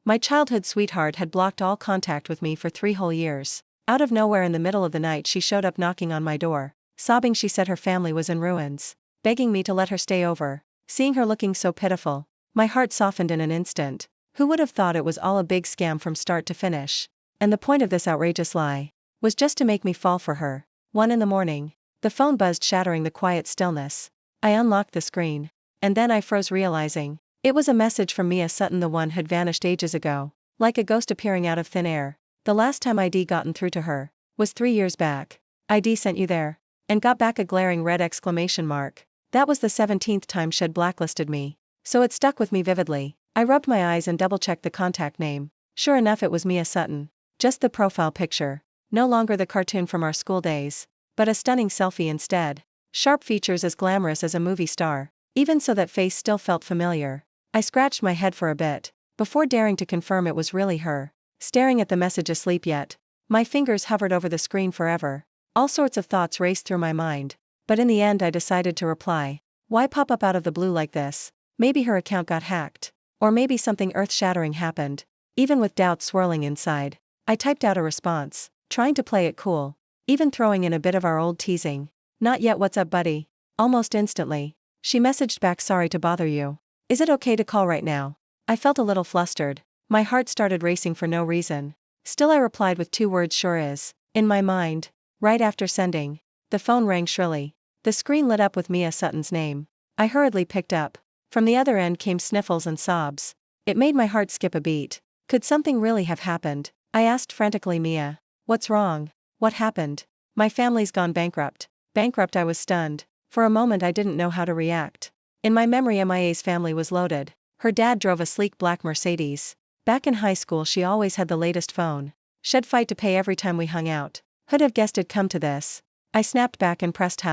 My childhood sweetheart had blocked all contact with me for 3 whole years. Out of nowhere in the middle of the night she showed up knocking on my door. Sobbing she said her family was in ruins. Begging me to let her stay over. Seeing her looking so pitiful, my heart softened in an instant. Who would have thought it was all a big scam from start to finish? And the point of this outrageous lie was just to make me fall for her. 1 in the morning. The phone buzzed, shattering the quiet stillness. I unlocked the screen. And then I froze, realizing it was a message from Mia Sutton, the one who'd vanished ages ago. Like a ghost appearing out of thin air. The last time I'd gotten through to her was 3 years back. "ID sent you there." And got back a glaring red exclamation mark. That was the 17th time she'd blacklisted me. So it stuck with me vividly. I rubbed my eyes and double-checked the contact name. Sure enough, it was Mia Sutton. Just the profile picture. No longer the cartoon from our school days, but a stunning selfie instead. Sharp features, as glamorous as a movie star. Even so, that face still felt familiar. I scratched my head for a bit, before daring to confirm it was really her. Staring at the message, asleep yet. My fingers hovered over the screen forever. All sorts of thoughts raced through my mind. But in the end I decided to reply. Why pop up out of the blue like this? Maybe her account got hacked. Or maybe something earth-shattering happened. Even with doubt swirling inside, I typed out a response, trying to play it cool. Even throwing in a bit of our old teasing. "Not yet, what's up, buddy?" Almost instantly, she messaged back, "Sorry to bother you. Is it okay to call right now?" I felt a little flustered. My heart started racing for no reason. Still I replied with 2 words, "Sure is." In my mind. Right after sending, the phone rang shrilly. The screen lit up with Mia Sutton's name. I hurriedly picked up. From the other end came sniffles and sobs. It made my heart skip a beat. Could something really have happened? I asked frantically, "Mia, what's wrong? What happened?" "My family's gone bankrupt." Bankrupt? I was stunned. For a moment I didn't know how to react. In my memory Mia's family was loaded. Her dad drove a sleek black Mercedes. Back in high school she always had the latest phone. She'd fight to pay every time we hung out. Who'd have guessed it'd come to this? I snapped back and pressed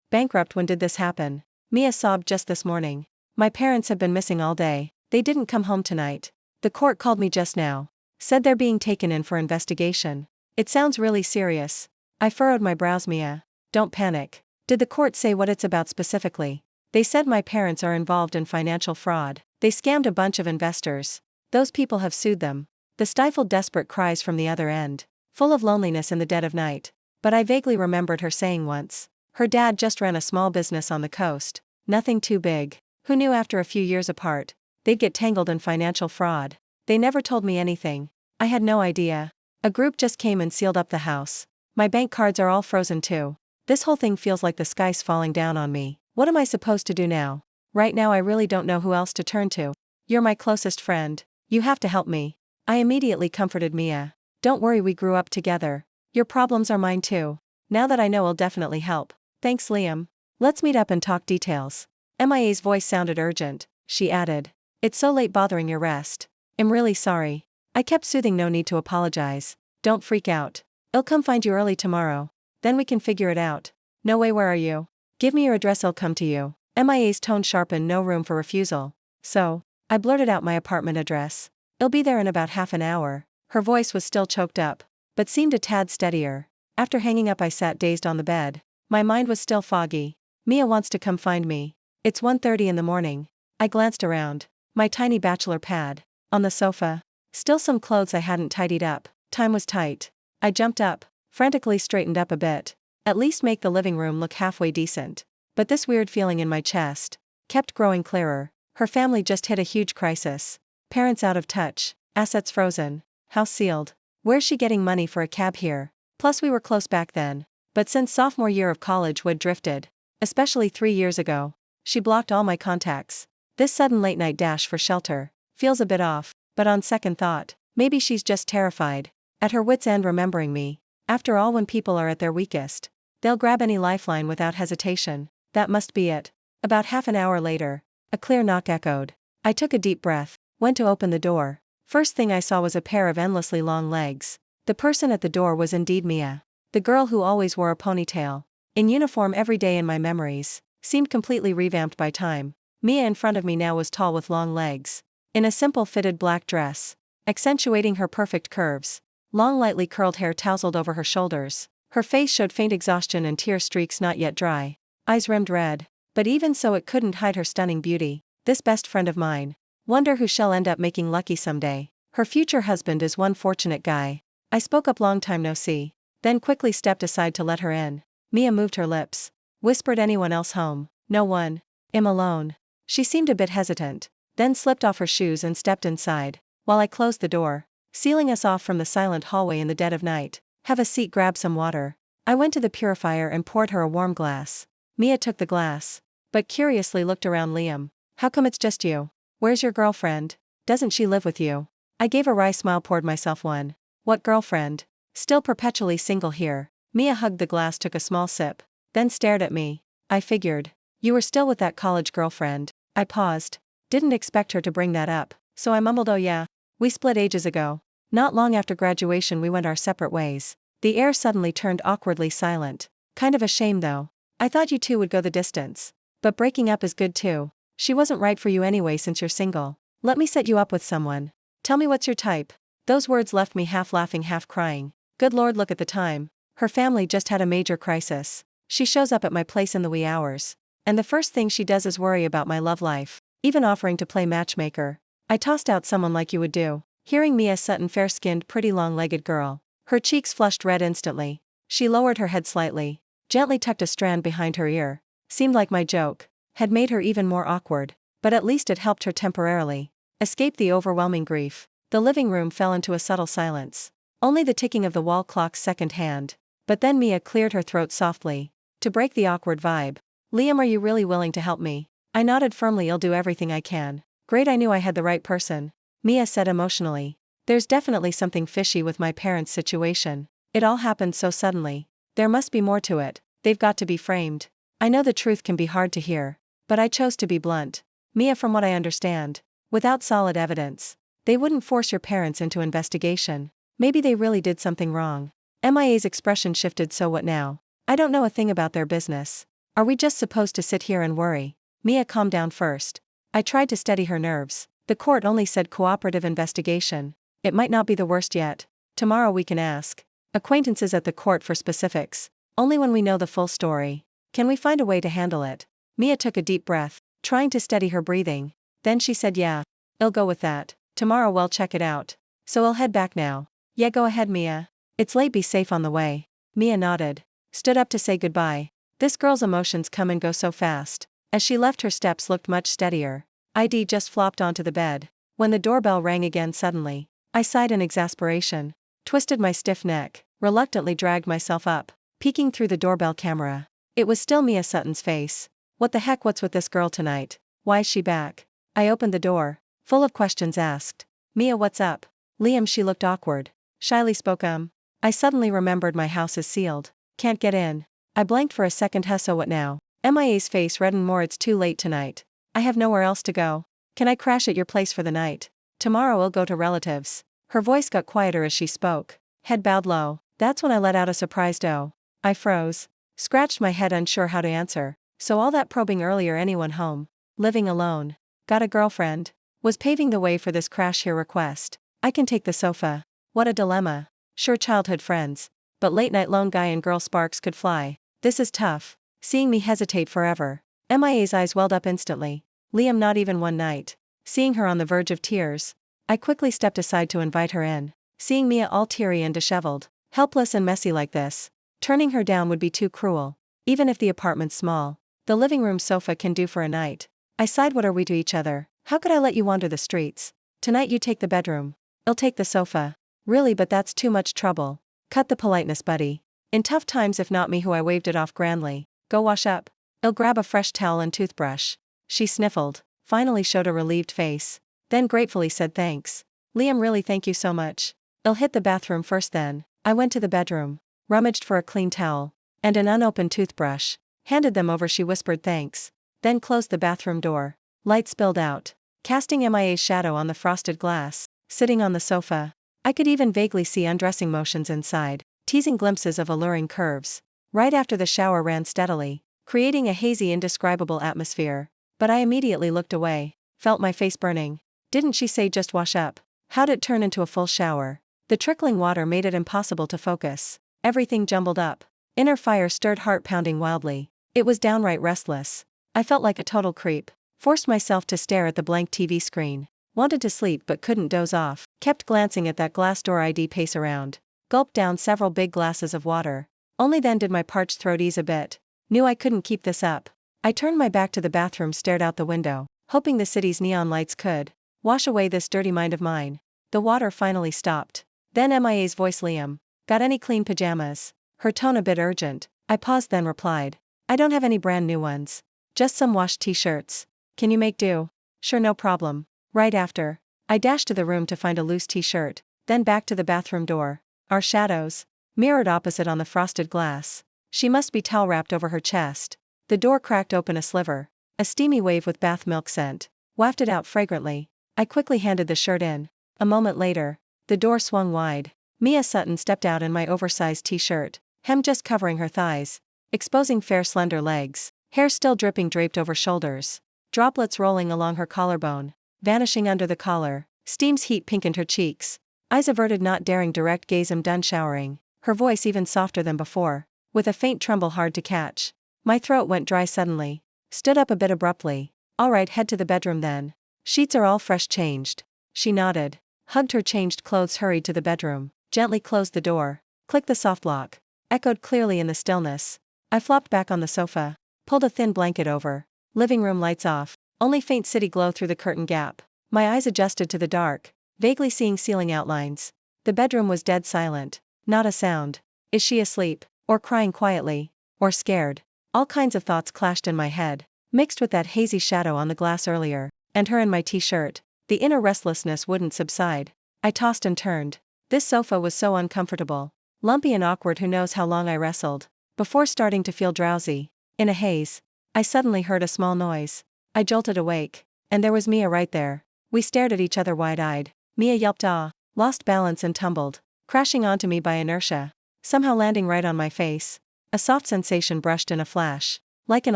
Bankrupt? When did this happen? Mia sobbed, "Just this morning. My parents have been missing all day. They didn't come home tonight. The court called me just now. Said they're being taken in for investigation." "It sounds really serious." I furrowed my brows. "Mia, don't panic. Did the court say what it's about specifically?" "They said my parents are involved in financial fraud. They scammed a bunch of investors. Those people have sued them." The stifled desperate cries from the other end. Full of loneliness in the dead of night. But I vaguely remembered her saying once. Her dad just ran a small business on the coast. Nothing too big. Who knew after a few years apart, they'd get tangled in financial fraud? They never told me anything. I had no idea. A group just came and sealed up the house. My bank cards are all frozen too. This whole thing feels like the sky's falling down on me. What am I supposed to do now? Right now I really don't know who else to turn to. You're my closest friend. You have to help me. I immediately comforted Mia. "Don't worry, we grew up together. Your problems are mine too. Now that I know, I'll definitely help." "Thanks, Liam. Let's meet up and talk details." Mia's voice sounded urgent. She added, "It's so late bothering your rest. I'm really sorry." I kept soothing, "No need to apologize. Don't freak out. I'll come find you early tomorrow. Then we can figure it out." "No way, where are you?" "Give me your address, I'll come to you." Mia's tone sharpened, no room for refusal. "So," I blurted out my apartment address. "I'll be there in about half an hour." Her voice was still choked up, but seemed a tad steadier. After hanging up I sat dazed on the bed. My mind was still foggy. Mia wants to come find me. It's 1:30 in the morning. I glanced around. My tiny bachelor pad. On the sofa. Still some clothes I hadn't tidied up. Time was tight. I jumped up, frantically straightened up a bit. At least make the living room look halfway decent. But this weird feeling in my chest kept growing clearer. Her family just hit a huge crisis. Parents out of touch. Assets frozen. House sealed. Where's she getting money for a cab here? Plus we were close back then. But since sophomore year of college we'd drifted. Especially 3 years ago. She blocked all my contacts. This sudden late night dash for shelter feels a bit off, but on second thought, maybe she's just terrified. At her wit's end, remembering me. After all, when people are at their weakest, they'll grab any lifeline without hesitation. That must be it. About half an hour later, a clear knock echoed. I took a deep breath, went to open the door. First thing I saw was a pair of endlessly long legs. The person at the door was indeed Mia. The girl who always wore a ponytail. In uniform every day in my memories. Seemed completely revamped by time. Mia in front of me now was tall with long legs. In a simple fitted black dress. Accentuating her perfect curves. Long lightly curled hair tousled over her shoulders. Her face showed faint exhaustion and tear streaks not yet dry. Eyes rimmed red. But even so it couldn't hide her stunning beauty. This best friend of mine. Wonder who she'll end up making lucky someday. Her future husband is one fortunate guy. I spoke up, long time no see. Then quickly stepped aside to let her in. Mia moved her lips. Whispered, anyone else home? No one. I'm alone. She seemed a bit hesitant, then slipped off her shoes and stepped inside, while I closed the door, sealing us off from the silent hallway in the dead of night. Have a seat, grab some water. I went to the purifier and poured her a warm glass. Mia took the glass, but curiously looked around. Liam, how come it's just you? Where's your girlfriend? Doesn't she live with you? I gave a wry smile, poured myself one. What girlfriend? Still perpetually single here. Mia hugged the glass, took a small sip, then stared at me. I figured. You were still with that college girlfriend. I paused. Didn't expect her to bring that up, so I mumbled, oh yeah. We split ages ago. Not long after graduation we went our separate ways. The air suddenly turned awkwardly silent. Kind of a shame though. I thought you two would go the distance. But breaking up is good too. She wasn't right for you anyway since you're single. Let me set you up with someone. Tell me what's your type. Those words left me half laughing, half crying. Good Lord, look at the time. Her family just had a major crisis. She shows up at my place in the wee hours. And the first thing she does is worry about my love life, even offering to play matchmaker. I tossed out someone like you would do. Hearing Mia Sutton, fair-skinned, pretty long-legged girl. Her cheeks flushed red instantly. She lowered her head slightly, gently tucked a strand behind her ear. Seemed like my joke had made her even more awkward, but at least it helped her temporarily escape the overwhelming grief. The living room fell into a subtle silence. Only the ticking of the wall clock's second hand. But then Mia cleared her throat softly to break the awkward vibe. Liam, are you really willing to help me? I nodded firmly. I'll do everything I can. Great, I knew I had the right person. Mia said emotionally. There's definitely something fishy with my parents' situation. It all happened so suddenly. There must be more to it. They've got to be framed. I know the truth can be hard to hear, but I chose to be blunt. Mia, from what I understand, without solid evidence, they wouldn't force your parents into investigation. Maybe they really did something wrong. MIA's expression shifted. So what now? I don't know a thing about their business. Are we just supposed to sit here and worry? Mia, calm down first. I tried to steady her nerves. The court only said cooperative investigation. It might not be the worst yet. Tomorrow we can ask acquaintances at the court for specifics. Only when we know the full story. Can we find a way to handle it? Mia took a deep breath, trying to steady her breathing. Then she said, yeah, I'll go with that. Tomorrow we'll check it out. So I'll head back now. Yeah, go ahead, Mia. It's late, be safe on the way. Mia nodded. Stood up to say goodbye. This girl's emotions come and go so fast. As she left, her steps looked much steadier. ID just flopped onto the bed. When the doorbell rang again suddenly, I sighed in exasperation, twisted my stiff neck, reluctantly dragged myself up, peeking through the doorbell camera. It was still Mia Sutton's face. What the heck, what's with this girl tonight? Why is she back? I opened the door, full of questions asked. Mia, what's up? Liam, she looked awkward. Shyly spoke. I suddenly remembered my house is sealed. Can't get in. I blanked for a second. So what now? MIA's face reddened more. It's too late tonight. I have nowhere else to go. Can I crash at your place for the night? Tomorrow I'll go to relatives. Her voice got quieter as she spoke. Head bowed low. That's when I let out a surprised oh. I froze. Scratched my head, unsure how to answer. So all that probing earlier, anyone home? Living alone? Got a girlfriend? Was paving the way for this crash here request. I can take the sofa. What a dilemma. Sure, childhood friends. But late night lone guy and girl sparks could fly. This is tough. Seeing me hesitate forever. MIA's eyes welled up instantly. Liam, not even one night. Seeing her on the verge of tears, I quickly stepped aside to invite her in. Seeing Mia all teary and disheveled, helpless and messy like this, turning her down would be too cruel. Even if the apartment's small, the living room sofa can do for a night. I sighed. What are we to each other? How could I let you wander the streets? Tonight you take the bedroom. I'll take the sofa. Really, but that's too much trouble. Cut the politeness, buddy. In tough times, if not me, who I waved it off grandly. Go wash up. I'll grab a fresh towel and toothbrush. She sniffled, finally showed a relieved face, then gratefully said thanks. Liam, really thank you so much. I'll hit the bathroom first then. I went to the bedroom, rummaged for a clean towel and an unopened toothbrush, handed them over. She whispered thanks, then closed the bathroom door. Light spilled out, casting MIA's shadow on the frosted glass. Sitting on the sofa, I could even vaguely see undressing motions inside, teasing glimpses of alluring curves. Right after the shower ran steadily, creating a hazy, indescribable atmosphere. But I immediately looked away, felt my face burning. Didn't she say just wash up? How'd it turn into a full shower? The trickling water made it impossible to focus. Everything jumbled up. Inner fire stirred, heart pounding wildly. It was downright restless. I felt like a total creep. Forced myself to stare at the blank TV screen. Wanted to sleep but couldn't doze off. Kept glancing at that glass door ID pace around. Gulped down several big glasses of water. Only then did my parched throat ease a bit. Knew I couldn't keep this up. I turned my back to the bathroom, stared out the window, hoping the city's neon lights could wash away this dirty mind of mine. The water finally stopped. Then MIA's voice: Liam, got any clean pajamas? Her tone a bit urgent. I paused, then replied, I don't have any brand new ones. Just some washed t-shirts. Can you make do? Sure, no problem. Right after, I dashed to the room to find a loose t-shirt, then back to the bathroom door. Our shadows mirrored opposite on the frosted glass. She must be towel wrapped over her chest. The door cracked open a sliver. A steamy wave with bath milk scent wafted out fragrantly. I quickly handed the shirt in. A moment later, the door swung wide. Mia Sutton stepped out in my oversized t-shirt, hem just covering her thighs, exposing fair slender legs, hair still dripping draped over shoulders, droplets rolling along her collarbone, vanishing under the collar. Steam's heat pinkened her cheeks. Eyes averted, not daring direct gaze. I'm done showering. Her voice even softer than before, with a faint tremble hard to catch. My throat went dry suddenly. Stood up a bit abruptly. All right, head to the bedroom then. Sheets are all fresh changed. She nodded, hugged her changed clothes, hurried to the bedroom, gently closed the door. Click the soft lock. Echoed clearly in the stillness. I flopped back on the sofa, pulled a thin blanket over. Living room lights off. Only faint city glow through the curtain gap. My eyes adjusted to the dark, vaguely seeing ceiling outlines. The bedroom was dead silent. Not a sound. Is she asleep? Or crying quietly? Or scared? All kinds of thoughts clashed in my head, mixed with that hazy shadow on the glass earlier, and her in my t-shirt. The inner restlessness wouldn't subside. I tossed and turned. This sofa was so uncomfortable. Lumpy and awkward. Who knows how long I wrestled before starting to feel drowsy. In a haze, I suddenly heard a small noise. I jolted awake, and there was Mia right there. We stared at each other wide-eyed. Mia yelped "ah," lost balance and tumbled, crashing onto me by inertia, somehow landing right on my face. A soft sensation brushed in a flash, like an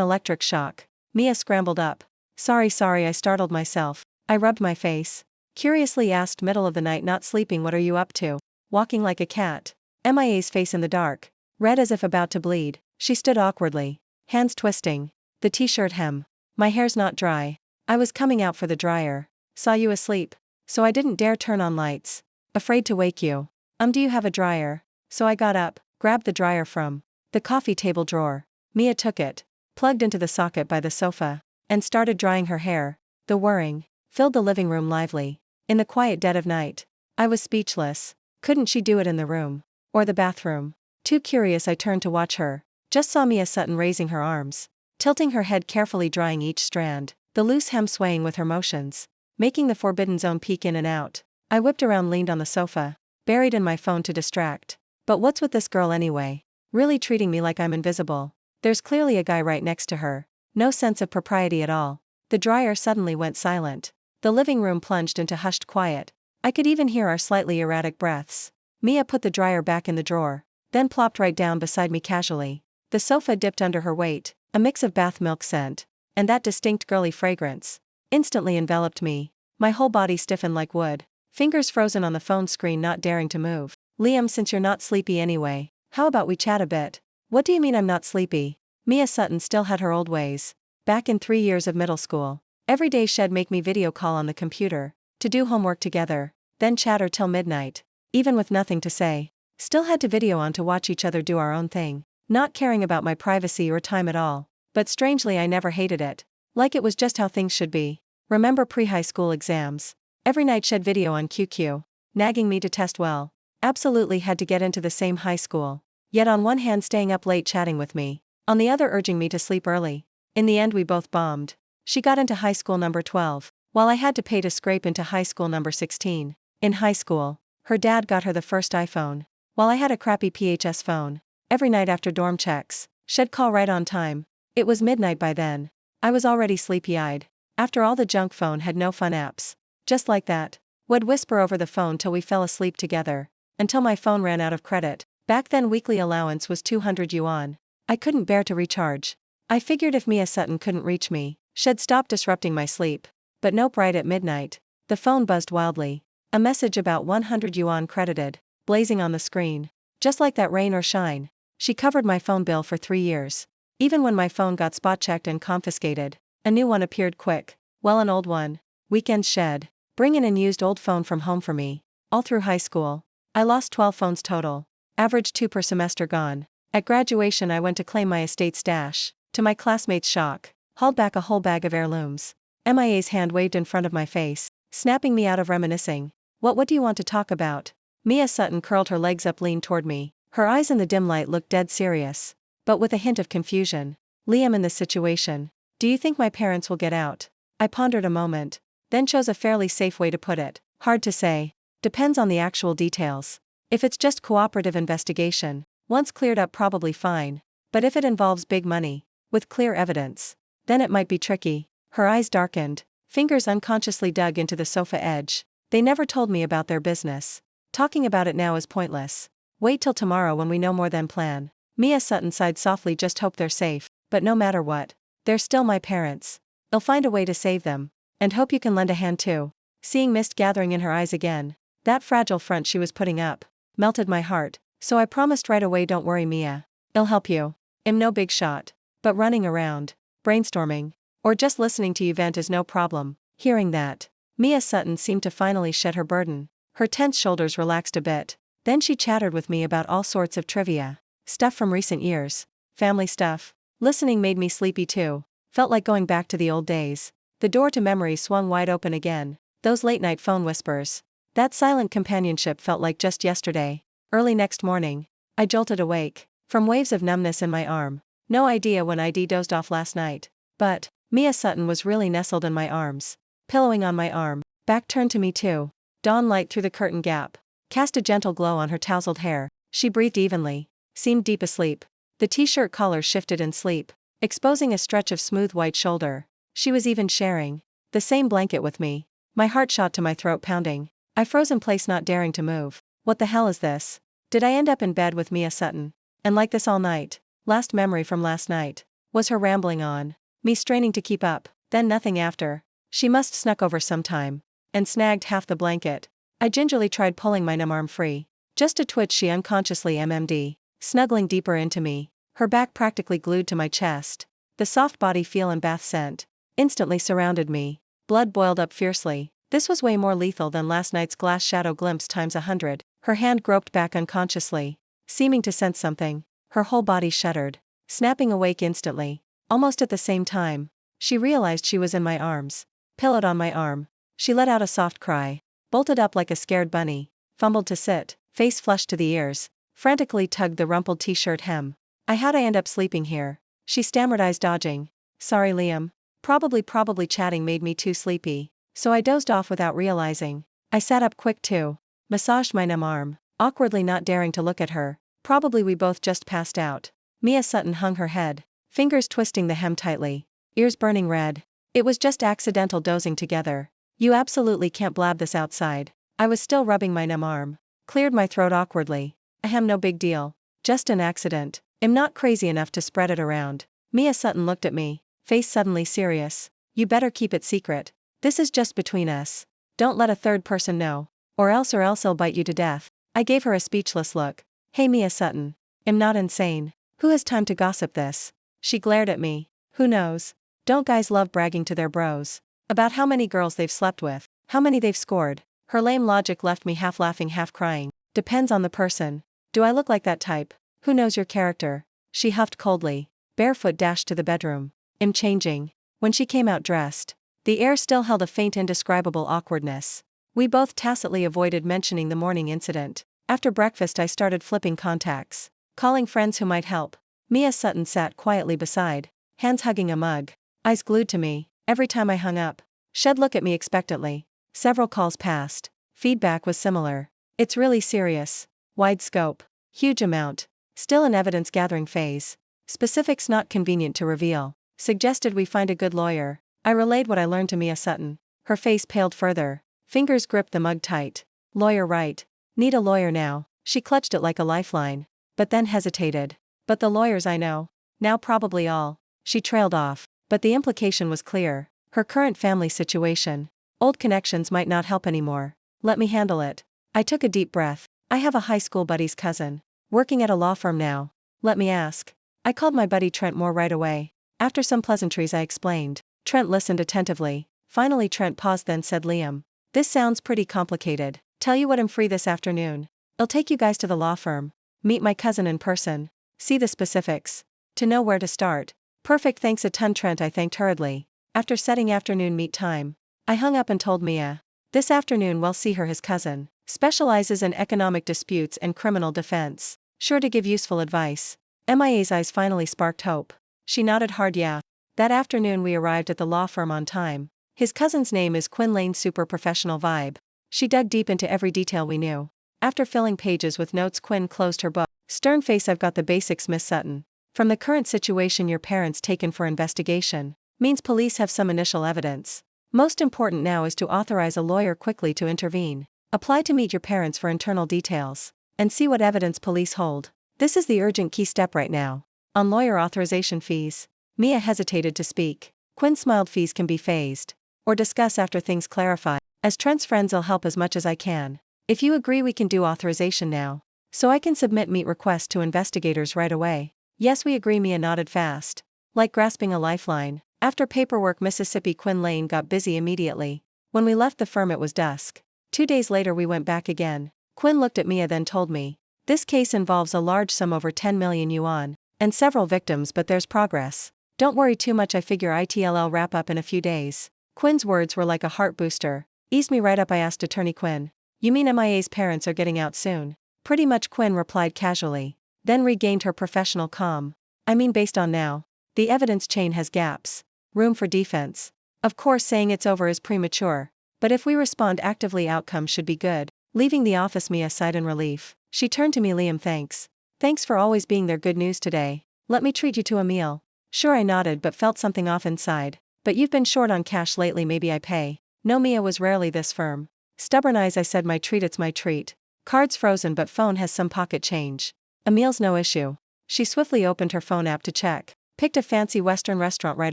electric shock. Mia scrambled up. Sorry, I startled myself. I rubbed my face. Curiously asked, middle of the night, not sleeping, what are you up to? Walking like a cat. MIA's face in the dark, red as if about to bleed. She stood awkwardly, hands twisting. The t-shirt hem. My hair's not dry. I was coming out for the dryer. Saw you asleep, so I didn't dare turn on lights. Afraid to wake you. Do you have a dryer? So I got up, grabbed the dryer from the coffee table drawer. Mia took it, plugged into the socket by the sofa, and started drying her hair. The whirring filled the living room lively. In the quiet dead of night, I was speechless. Couldn't she do it in the room? Or the bathroom? Too curious, I turned to watch her. Just saw Mia Sutton raising her arms, tilting her head carefully, drying each strand, the loose hem swaying with her motions, making the forbidden zone peek in and out. I whipped around, leaned on the sofa, buried in my phone to distract. But what's with this girl anyway? Really treating me like I'm invisible. There's clearly a guy right next to her. No sense of propriety at all. The dryer suddenly went silent. The living room plunged into hushed quiet. I could even hear our slightly erratic breaths. Mia put the dryer back in the drawer, then plopped right down beside me casually. The sofa dipped under her weight. A mix of bath milk scent and that distinct girly fragrance instantly enveloped me. My whole body stiffened like wood. Fingers frozen on the phone screen, not daring to move. Liam, since you're not sleepy anyway, how about we chat a bit? What do you mean I'm not sleepy? Mia Sutton still had her old ways. Back in 3 years of middle school, every day she'd make me video call on the computer to do homework together, then chatter till midnight, even with nothing to say. Still had to video on to watch each other do our own thing, not caring about my privacy or time at all. But strangely, I never hated it. Like it was just how things should be. Remember pre-high school exams? Every night she'd video on QQ, nagging me to test well. Absolutely had to get into the same high school. Yet on one hand staying up late chatting with me, on the other urging me to sleep early. In the end we both bombed. She got into high school number 12, while I had to pay to scrape into high school number 16. In high school, her dad got her the first iPhone, while I had a crappy PHS phone. Every night after dorm checks, she'd call right on time. It was midnight by then. I was already sleepy-eyed. After all, the junk phone had no fun apps. Just like that. Would whisper over the phone till we fell asleep together. Until my phone ran out of credit. Back then weekly allowance was 200 yuan. I couldn't bear to recharge. I figured if Mia Sutton couldn't reach me, she'd stop disrupting my sleep. But nope, right at midnight. The phone buzzed wildly. A message about 100 yuan credited, blazing on the screen. Just like that, rain or shine. She covered my phone bill for 3 years. Even when my phone got spot checked and confiscated, a new one appeared quick. Well, an old one. Weekend shed. Bring in an used old phone from home for me. All through high school. I lost 12 phones total. Average 2 per semester gone. At graduation I went to claim my estate stash. To my classmates' shock. Hauled back a whole bag of heirlooms. MIA's hand waved in front of my face, snapping me out of reminiscing. What do you want to talk about? Mia Sutton curled her legs up, leaned toward me. Her eyes in the dim light looked dead serious. But with a hint of confusion. Liam, in this situation, do you think my parents will get out? I pondered a moment, then chose a fairly safe way to put it. Hard to say. Depends on the actual details. If it's just cooperative investigation, once cleared up probably fine. But if it involves big money, with clear evidence, then it might be tricky. Her eyes darkened, fingers unconsciously dug into the sofa edge. They never told me about their business. Talking about it now is pointless. Wait till tomorrow when we know more, then plan. Mia Sutton sighed softly. Just hope they're safe, but no matter what, they're still my parents. I'll find a way to save them. And hope you can lend a hand too. Seeing mist gathering in her eyes again, that fragile front she was putting up, melted my heart, so I promised right away, don't worry Mia. I'll help you. I'm no big shot. But running around, brainstorming, or just listening to you vent is no problem. Hearing that, Mia Sutton seemed to finally shed her burden. Her tense shoulders relaxed a bit. Then she chattered with me about all sorts of trivia. Stuff from recent years. Family stuff. Listening made me sleepy too. Felt like going back to the old days. The door to memory swung wide open again. Those late-night phone whispers. That silent companionship felt like just yesterday. Early next morning, I jolted awake, from waves of numbness in my arm. No idea when I'd dozed off last night. But Mia Sutton was really nestled in my arms. Pillowing on my arm, back turned to me too. Dawn light through the curtain gap cast a gentle glow on her tousled hair. She breathed evenly, seemed deep asleep. The t-shirt collar shifted in sleep, exposing a stretch of smooth white shoulder. She was even sharing the same blanket with me. My heart shot to my throat, pounding. I froze in place, not daring to move. What the hell is this? Did I end up in bed with Mia Sutton? And like this all night? Last memory from last night. Was her rambling on? Me straining to keep up, then nothing after. She must snuck over sometime and snagged half the blanket. I gingerly tried pulling my numb arm free. Just a twitch, she unconsciously MMD, snuggling deeper into me, her back practically glued to my chest. The soft body feel and bath scent instantly surrounded me. Blood boiled up fiercely. This was way more lethal than last night's glass shadow glimpse times 100. Her hand groped back unconsciously, seeming to sense something. Her whole body shuddered, snapping awake instantly. Almost at the same time, she realized she was in my arms. Pillowed on my arm, she let out a soft cry, bolted up like a scared bunny, fumbled to sit, face flushed to the ears, frantically tugged the rumpled t-shirt hem. How'd I end up sleeping here? She stammered, eyes dodging. Sorry Liam. Probably chatting made me too sleepy, so I dozed off without realizing. I sat up quick too, massaged my numb arm, awkwardly not daring to look at her. Probably we both just passed out. Mia Sutton hung her head, fingers twisting the hem tightly, ears burning red. It was just accidental dozing together. You absolutely can't blab this outside. I was still rubbing my numb arm. Cleared my throat awkwardly. Ahem, no big deal. Just an accident. I'm not crazy enough to spread it around. Mia Sutton looked at me, face suddenly serious. You better keep it secret. This is just between us. Don't let a third person know. Or else I'll bite you to death. I gave her a speechless look. Hey Mia Sutton. I'm not insane. Who has time to gossip this? She glared at me. Who knows? Don't guys love bragging to their bros about how many girls they've slept with, how many they've scored? Her lame logic left me half laughing, half crying. Depends on the person. Do I look like that type? Who knows your character? She huffed coldly, barefoot dashed to the bedroom. I'm changing. When she came out dressed, the air still held a faint indescribable awkwardness. We both tacitly avoided mentioning the morning incident. After breakfast I started flipping contacts, calling friends who might help. Mia Sutton sat quietly beside, hands hugging a mug, eyes glued to me. Every time I hung up, she'd look at me expectantly. Several calls passed. Feedback was similar. It's really serious. Wide scope. Huge amount. Still in evidence-gathering phase. Specifics not convenient to reveal. Suggested we find a good lawyer. I relayed what I learned to Mia Sutton. Her face paled further. Fingers gripped the mug tight. Lawyer, right. Need a lawyer now. She clutched it like a lifeline. But then hesitated. But the lawyers I know. Now probably all. She trailed off. But the implication was clear. Her current family situation. Old connections might not help anymore. Let me handle it. I took a deep breath. I have a high school buddy's cousin, working at a law firm now. Let me ask. I called my buddy Trent Moore right away. After some pleasantries I explained. Trent listened attentively. Finally Trent paused, then said Liam. This sounds pretty complicated. Tell you what, I'm free this afternoon. I'll take you guys to the law firm. Meet my cousin in person. See the specifics. To know where to start. Perfect, thanks a ton, Trent, I thanked hurriedly. After setting afternoon meet time, I hung up and told Mia. This afternoon we'll see her, his cousin. Specializes in economic disputes and criminal defense. Sure to give useful advice. Mia's eyes finally sparked hope. She nodded hard, yeah. That afternoon we arrived at the law firm on time. His cousin's name is Quinn Lane, super professional vibe. She dug deep into every detail we knew. After filling pages with notes, Quinn closed her book. Stern face, I've got the basics, Miss Sutton. From the current situation, your parents taken for investigation. Means police have some initial evidence. Most important now is to authorize a lawyer quickly to intervene. Apply to meet your parents for internal details. And see what evidence police hold. This is the urgent key step right now. On lawyer authorization fees. Mia hesitated to speak. Quinn smiled. Fees can be phased. Or discuss after things clarify. As Trent's friends, I'll help as much as I can. If you agree, we can do authorization now. So I can submit meet request to investigators right away. Yes, we agree, Mia nodded fast. Like grasping a lifeline. After paperwork, Mississippi, Quinn Lane got busy immediately. When we left the firm it was dusk. 2 days later we went back again. Quinn looked at Mia, then told me. This case involves a large sum, over 10 million yuan. And several victims, but there's progress. Don't worry too much, I figure it'll wrap up in a few days. Quinn's words were like a heart booster. Eased me right up. I asked Attorney Quinn. You mean Mia's parents are getting out soon? Pretty much, Quinn replied casually. Then regained her professional calm. I mean, based on now. The evidence chain has gaps. Room for defense. Of course, saying it's over is premature. But if we respond actively, outcome should be good. Leaving the office, Mia sighed in relief. She turned to me. Liam, thanks. Thanks for always being there. Good news today. Let me treat you to a meal. Sure, I nodded but felt something off inside. But you've been short on cash lately, maybe I pay. No, Mia was rarely this firm. Stubborn eyes, I said, my treat, it's my treat. Cards frozen but phone has some pocket change. A meal's no issue. She swiftly opened her phone app to check. Picked a fancy Western restaurant right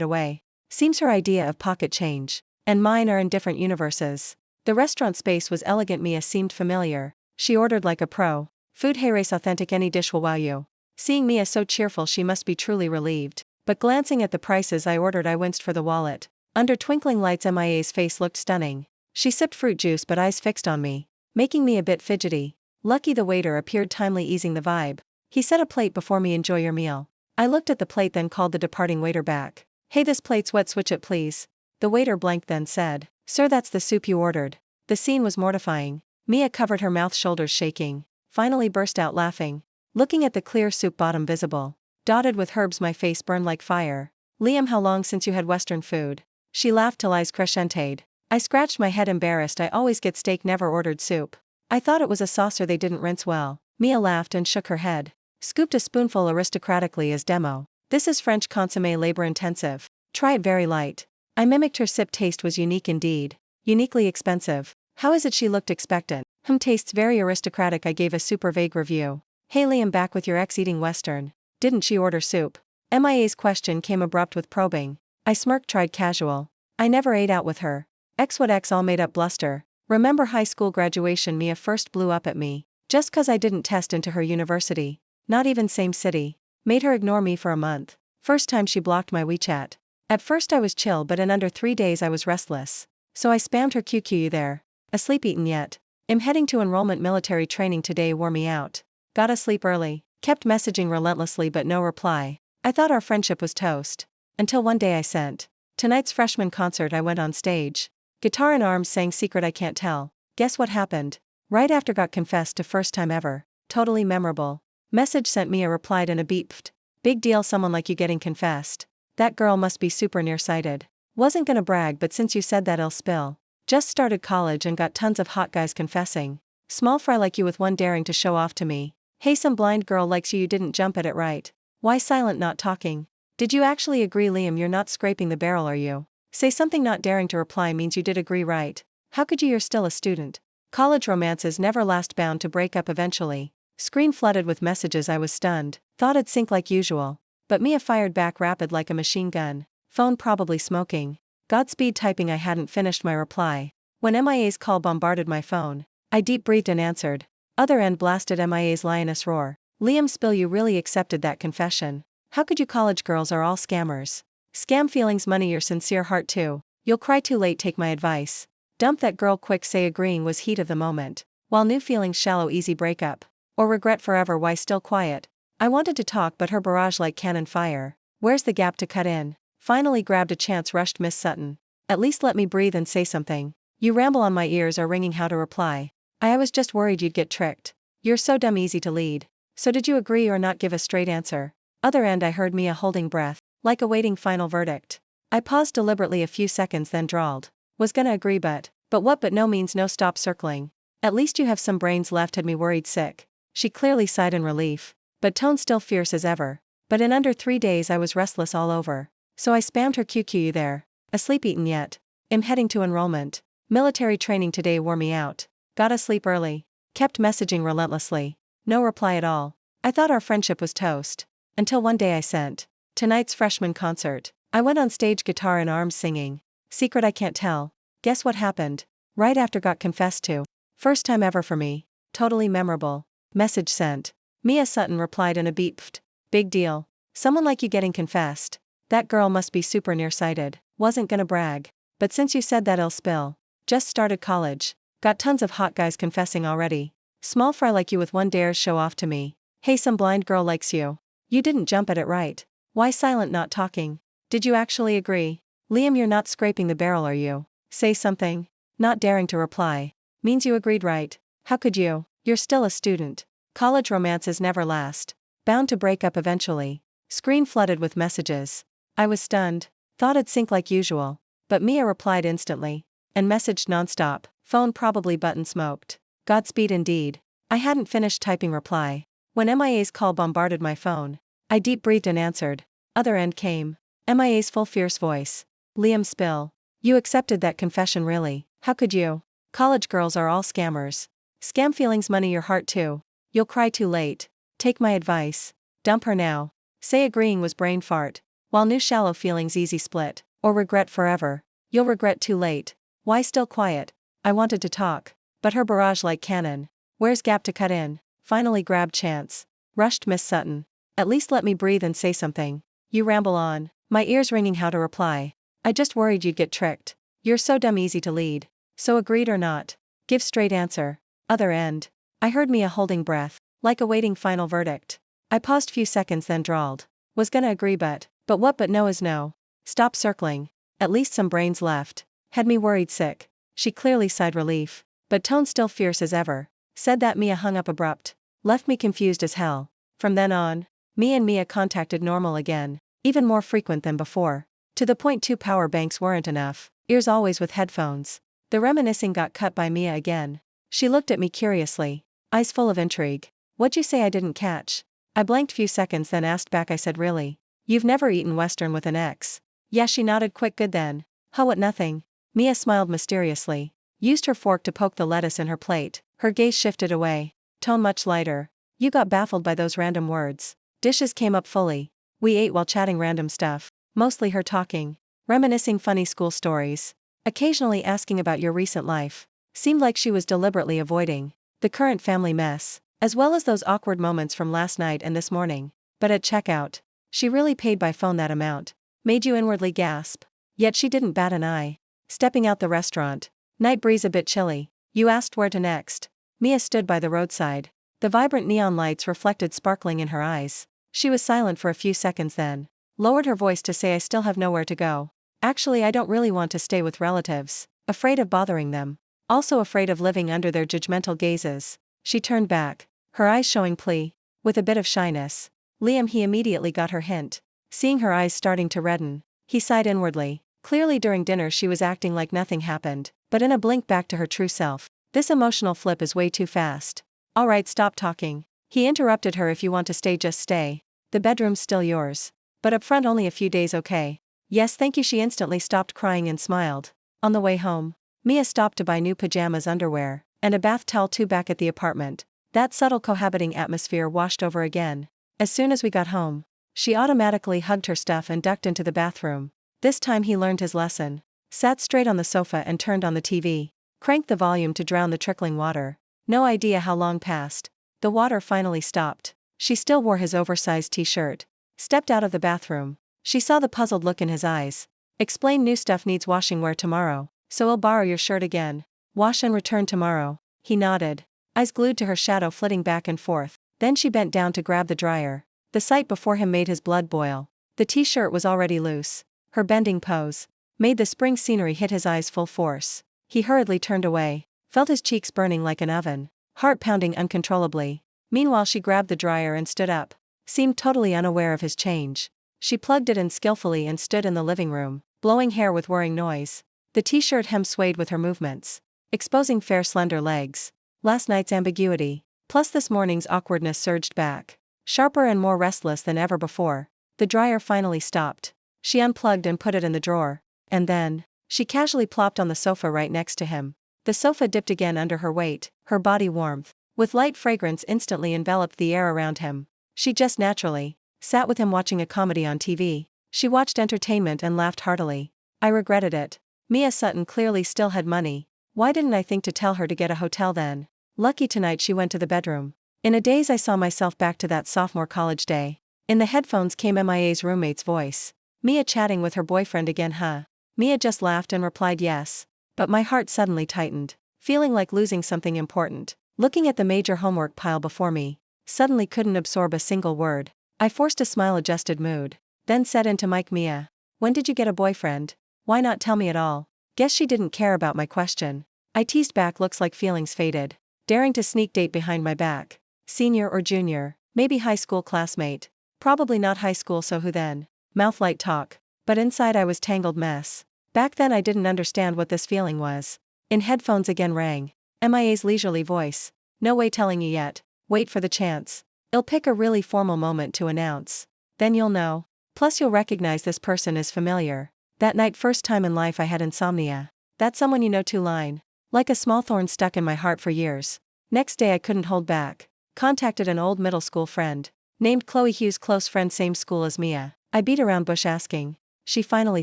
away. Seems her idea of pocket change and mine are in different universes. The restaurant space was elegant. Mia seemed familiar. She ordered like a pro. Food race authentic, any dish will wow you. Seeing Mia so cheerful, she must be truly relieved. But glancing at the prices I ordered, I winced for the wallet. Under twinkling lights, Mia's face looked stunning. She sipped fruit juice but eyes fixed on me, making me a bit fidgety. Lucky the waiter appeared, timely easing the vibe. He set a plate before me. Enjoy your meal. I looked at the plate, then called the departing waiter back. Hey, this plate's wet, switch it please. The waiter blanked, then said, Sir, that's the soup you ordered. The scene was mortifying. Mia covered her mouth, shoulders shaking. Finally burst out laughing. Looking at the clear soup bottom visible, dotted with herbs, my face burned like fire. Liam, how long since you had Western food? She laughed till eyes crescented. I scratched my head, embarrassed. I always get steak, never ordered soup. I thought it was a saucer they didn't rinse well. Mia laughed and shook her head. Scooped a spoonful aristocratically as demo. This is French consommé, labor intensive. Try it very light. I mimicked her sip. Taste was unique indeed. Uniquely expensive. How is it? She looked expectant. Tastes very aristocratic. I gave a super vague review. Hey Liam, back with your ex eating Western. Didn't she order soup? Mia's question came abrupt with probing. I smirked, tried casual. I never ate out with her. Ex what ex? All made up bluster. Remember high school graduation? Mia first blew up at me. Just cause I didn't test into her university. Not even same city. Made her ignore me for a month. First time she blocked my WeChat. At first I was chill, but in under 3 days I was restless. So I spammed her, QQ, you there? Asleep? Eaten yet? Am heading to enrollment military training today, wore me out. Gotta sleep early. Kept messaging relentlessly but no reply. I thought our friendship was toast. Until one day I sent. Tonight's freshman concert. I went on stage. Guitar in arms, sang Secret I Can't Tell. Guess what happened? Right after got confessed to, first time ever. Totally memorable. Message sent. Mia replied in a beeped. Big deal, someone like you getting confessed. That girl must be super nearsighted. Wasn't gonna brag, but since you said that I'll spill. Just started college and got tons of hot guys confessing. Small fry like you with one daring to show off to me. Hey, some blind girl likes you, you didn't jump at it right. Why silent, not talking? Did you actually agree? Liam, you're not scraping the barrel, are you? Say something. Not daring to reply means you did agree, right? How could you? You're still a student. College romances never last, bound to break up eventually. Screen flooded with messages. I was stunned. Thought it'd sync like usual. But Mia fired back rapid like a machine gun. Phone probably smoking. Godspeed typing. I hadn't finished my reply when Mia's call bombarded my phone. I deep breathed and answered. Other end blasted Mia's lioness roar. Liam, spill, you really accepted that confession? How could you? College girls are all scammers. Scam feelings, money, your sincere heart too. You'll cry too late, take my advice. Dump that girl quick, say agreeing was heat of the moment, while new feelings shallow easy breakup. Or regret forever, why still quiet? I wanted to talk but her barrage like cannon fire. Where's the gap to cut in? Finally grabbed a chance, rushed Miss Sutton. At least let me breathe and say something. You ramble on, my ears are ringing, how to reply. I was just worried you'd get tricked. You're so dumb, easy to lead. So did you agree or not? Give a straight answer. Other end, I heard Mia holding breath, like awaiting final verdict. I paused deliberately a few seconds, then drawled. Was gonna agree but what? But no means no, stop circling. At least you have some brains left, had me worried sick. She clearly sighed in relief, but tone still fierce as ever. But in under 3 days I was restless all over. So I spammed her, QQ, you there? Asleep, eaten yet? Am heading to enrollment. Military training today wore me out. Gotta sleep early. Kept messaging relentlessly. No reply at all. I thought our friendship was toast. Until one day I sent. Tonight's freshman concert. I went on stage, guitar in arms, singing. Secret I can't tell. Guess what happened? Right after got confessed to. First time ever for me. Totally memorable. Message sent. Mia Sutton replied in a beat. Pfft. Big deal. Someone like you getting confessed. That girl must be super nearsighted. Wasn't gonna brag. But since you said that, I'll spill. Just started college. Got tons of hot guys confessing already. Small fry like you with one dares show off to me. Hey, some blind girl likes you. You didn't jump at it right. Why silent, not talking? Did you actually agree? Liam, you're not scraping the barrel, are you? Say something. Not daring to reply. Means you agreed, right? How could you? You're still a student. College romances never last. Bound to break up eventually. Screen flooded with messages. I was stunned. Thought it'd sync like usual. But Mia replied instantly. And messaged nonstop. Phone probably button smoked. Godspeed indeed. I hadn't finished typing reply when MIA's call bombarded my phone. I deep breathed and answered. Other end came MIA's full fierce voice. Liam, spill. You accepted that confession, really? How could you? College girls are all scammers. Scam feelings, money, your heart too. You'll cry too late. Take my advice. Dump her now. Say agreeing was brain fart. While new shallow feelings easy split. Or regret forever. You'll regret too late. Why still quiet? I wanted to talk. But her barrage like cannon. Where's gap to cut in? Finally grabbed chance. Rushed Miss Sutton. At least let me breathe and say something. You ramble on. My ears ringing, how to reply. I just worried you'd get tricked. You're so dumb, easy to lead. So agreed or not? Give straight answer. Other end. I heard Mia holding breath, like awaiting final verdict. I paused few seconds, then drawled. Was gonna agree but what? But no is no. Stop circling. At least some brains left. Had me worried sick. She clearly sighed relief, but tone still fierce as ever. Said that. Mia hung up abrupt. Left me confused as hell. From then on, me and Mia contacted normal again, even more frequent than before. To the point 2 power banks weren't enough, ears always with headphones. The reminiscing got cut by Mia again. She looked at me curiously, eyes full of intrigue. What'd you say? I didn't catch. I blanked few seconds, then asked back. I said, really? You've never eaten Western with an ex? Yeah, she nodded quick. Good then. Huh, what, nothing? Mia smiled mysteriously. Used her fork to poke the lettuce in her plate. Her gaze shifted away. Tone much lighter. You got baffled by those random words. Dishes came up fully. We ate while chatting random stuff. Mostly her talking. Reminiscing funny school stories. Occasionally asking about your recent life. Seemed like she was deliberately avoiding the current family mess, as well as those awkward moments from last night and this morning. But at checkout, she really paid by phone that amount. Made you inwardly gasp. Yet she didn't bat an eye. Stepping out the restaurant. Night breeze a bit chilly. You asked where to next. Mia stood by the roadside. The vibrant neon lights reflected sparkling in her eyes. She was silent for a few seconds, then lowered her voice to say, I still have nowhere to go. Actually, I don't really want to stay with relatives. Afraid of bothering them. Also afraid of living under their judgmental gazes. She turned back, her eyes showing plea, with a bit of shyness. Liam, he immediately got her hint. Seeing her eyes starting to redden, he sighed inwardly. Clearly during dinner she was acting like nothing happened, but in a blink back to her true self. This emotional flip is way too fast. Alright, stop talking. He interrupted her. If you want to stay, just stay. The bedroom's still yours. But upfront only a few days, okay? Yes, thank you. She instantly stopped crying and smiled. On the way home, Mia stopped to buy new pajamas, underwear, and a bath towel too back at the apartment. That subtle cohabiting atmosphere washed over again. As soon as we got home, she automatically hugged her stuff and ducked into the bathroom. This time he learned his lesson. Sat straight on the sofa and turned on the TV. Cranked the volume to drown the trickling water. No idea how long passed. The water finally stopped. She still wore his oversized t-shirt. Stepped out of the bathroom. She saw the puzzled look in his eyes. Explain, new stuff needs washing. Where tomorrow? So I'll borrow your shirt again. Wash and return tomorrow. He nodded, eyes glued to her shadow flitting back and forth. Then she bent down to grab the dryer. The sight before him made his blood boil. The t-shirt was already loose. Her bending pose made the spring scenery hit his eyes full force. He hurriedly turned away, felt his cheeks burning like an oven, heart pounding uncontrollably. Meanwhile she grabbed the dryer and stood up, seemed totally unaware of his change. She plugged it in skillfully and stood in the living room, blowing hair with whirring noise. The t-shirt hem swayed with her movements, exposing fair slender legs. Last night's ambiguity, plus this morning's awkwardness surged back, sharper and more restless than ever before. The dryer finally stopped. She unplugged and put it in the drawer, and then she casually plopped on the sofa right next to him. The sofa dipped again under her weight, her body warmth, with light fragrance instantly enveloped the air around him. She just naturally sat with him watching a comedy on TV. She watched entertainment and laughed heartily. I regretted it. Mia Sutton clearly still had money. Why didn't I think to tell her to get a hotel then? Lucky tonight she went to the bedroom. In a daze I saw myself back to that sophomore college day. In the headphones came Mia's roommate's voice. Mia chatting with her boyfriend again, huh? Mia just laughed and replied yes. But my heart suddenly tightened, feeling like losing something important. Looking at the major homework pile before me, suddenly couldn't absorb a single word. I forced a smile-adjusted mood, then said into mic, Mia, when did you get a boyfriend? Why not tell me at all? Guess she didn't care about my question. I teased back, looks like feelings faded. Daring to sneak date behind my back. Senior or junior, maybe high school classmate. Probably not high school, so who then? Mouth light talk. But inside I was tangled mess. Back then I didn't understand what this feeling was. In headphones again rang Mia's leisurely voice. No way telling you yet. Wait for the chance. I'll pick a really formal moment to announce. Then you'll know. Plus you'll recognize this person is familiar. That night, first time in life I had insomnia. That someone you know too line. Like a small thorn stuck in my heart for years. Next day I couldn't hold back. Contacted an old middle school friend. Named Chloe Hughes, close friend, same school as Mia. I beat around bush asking. She finally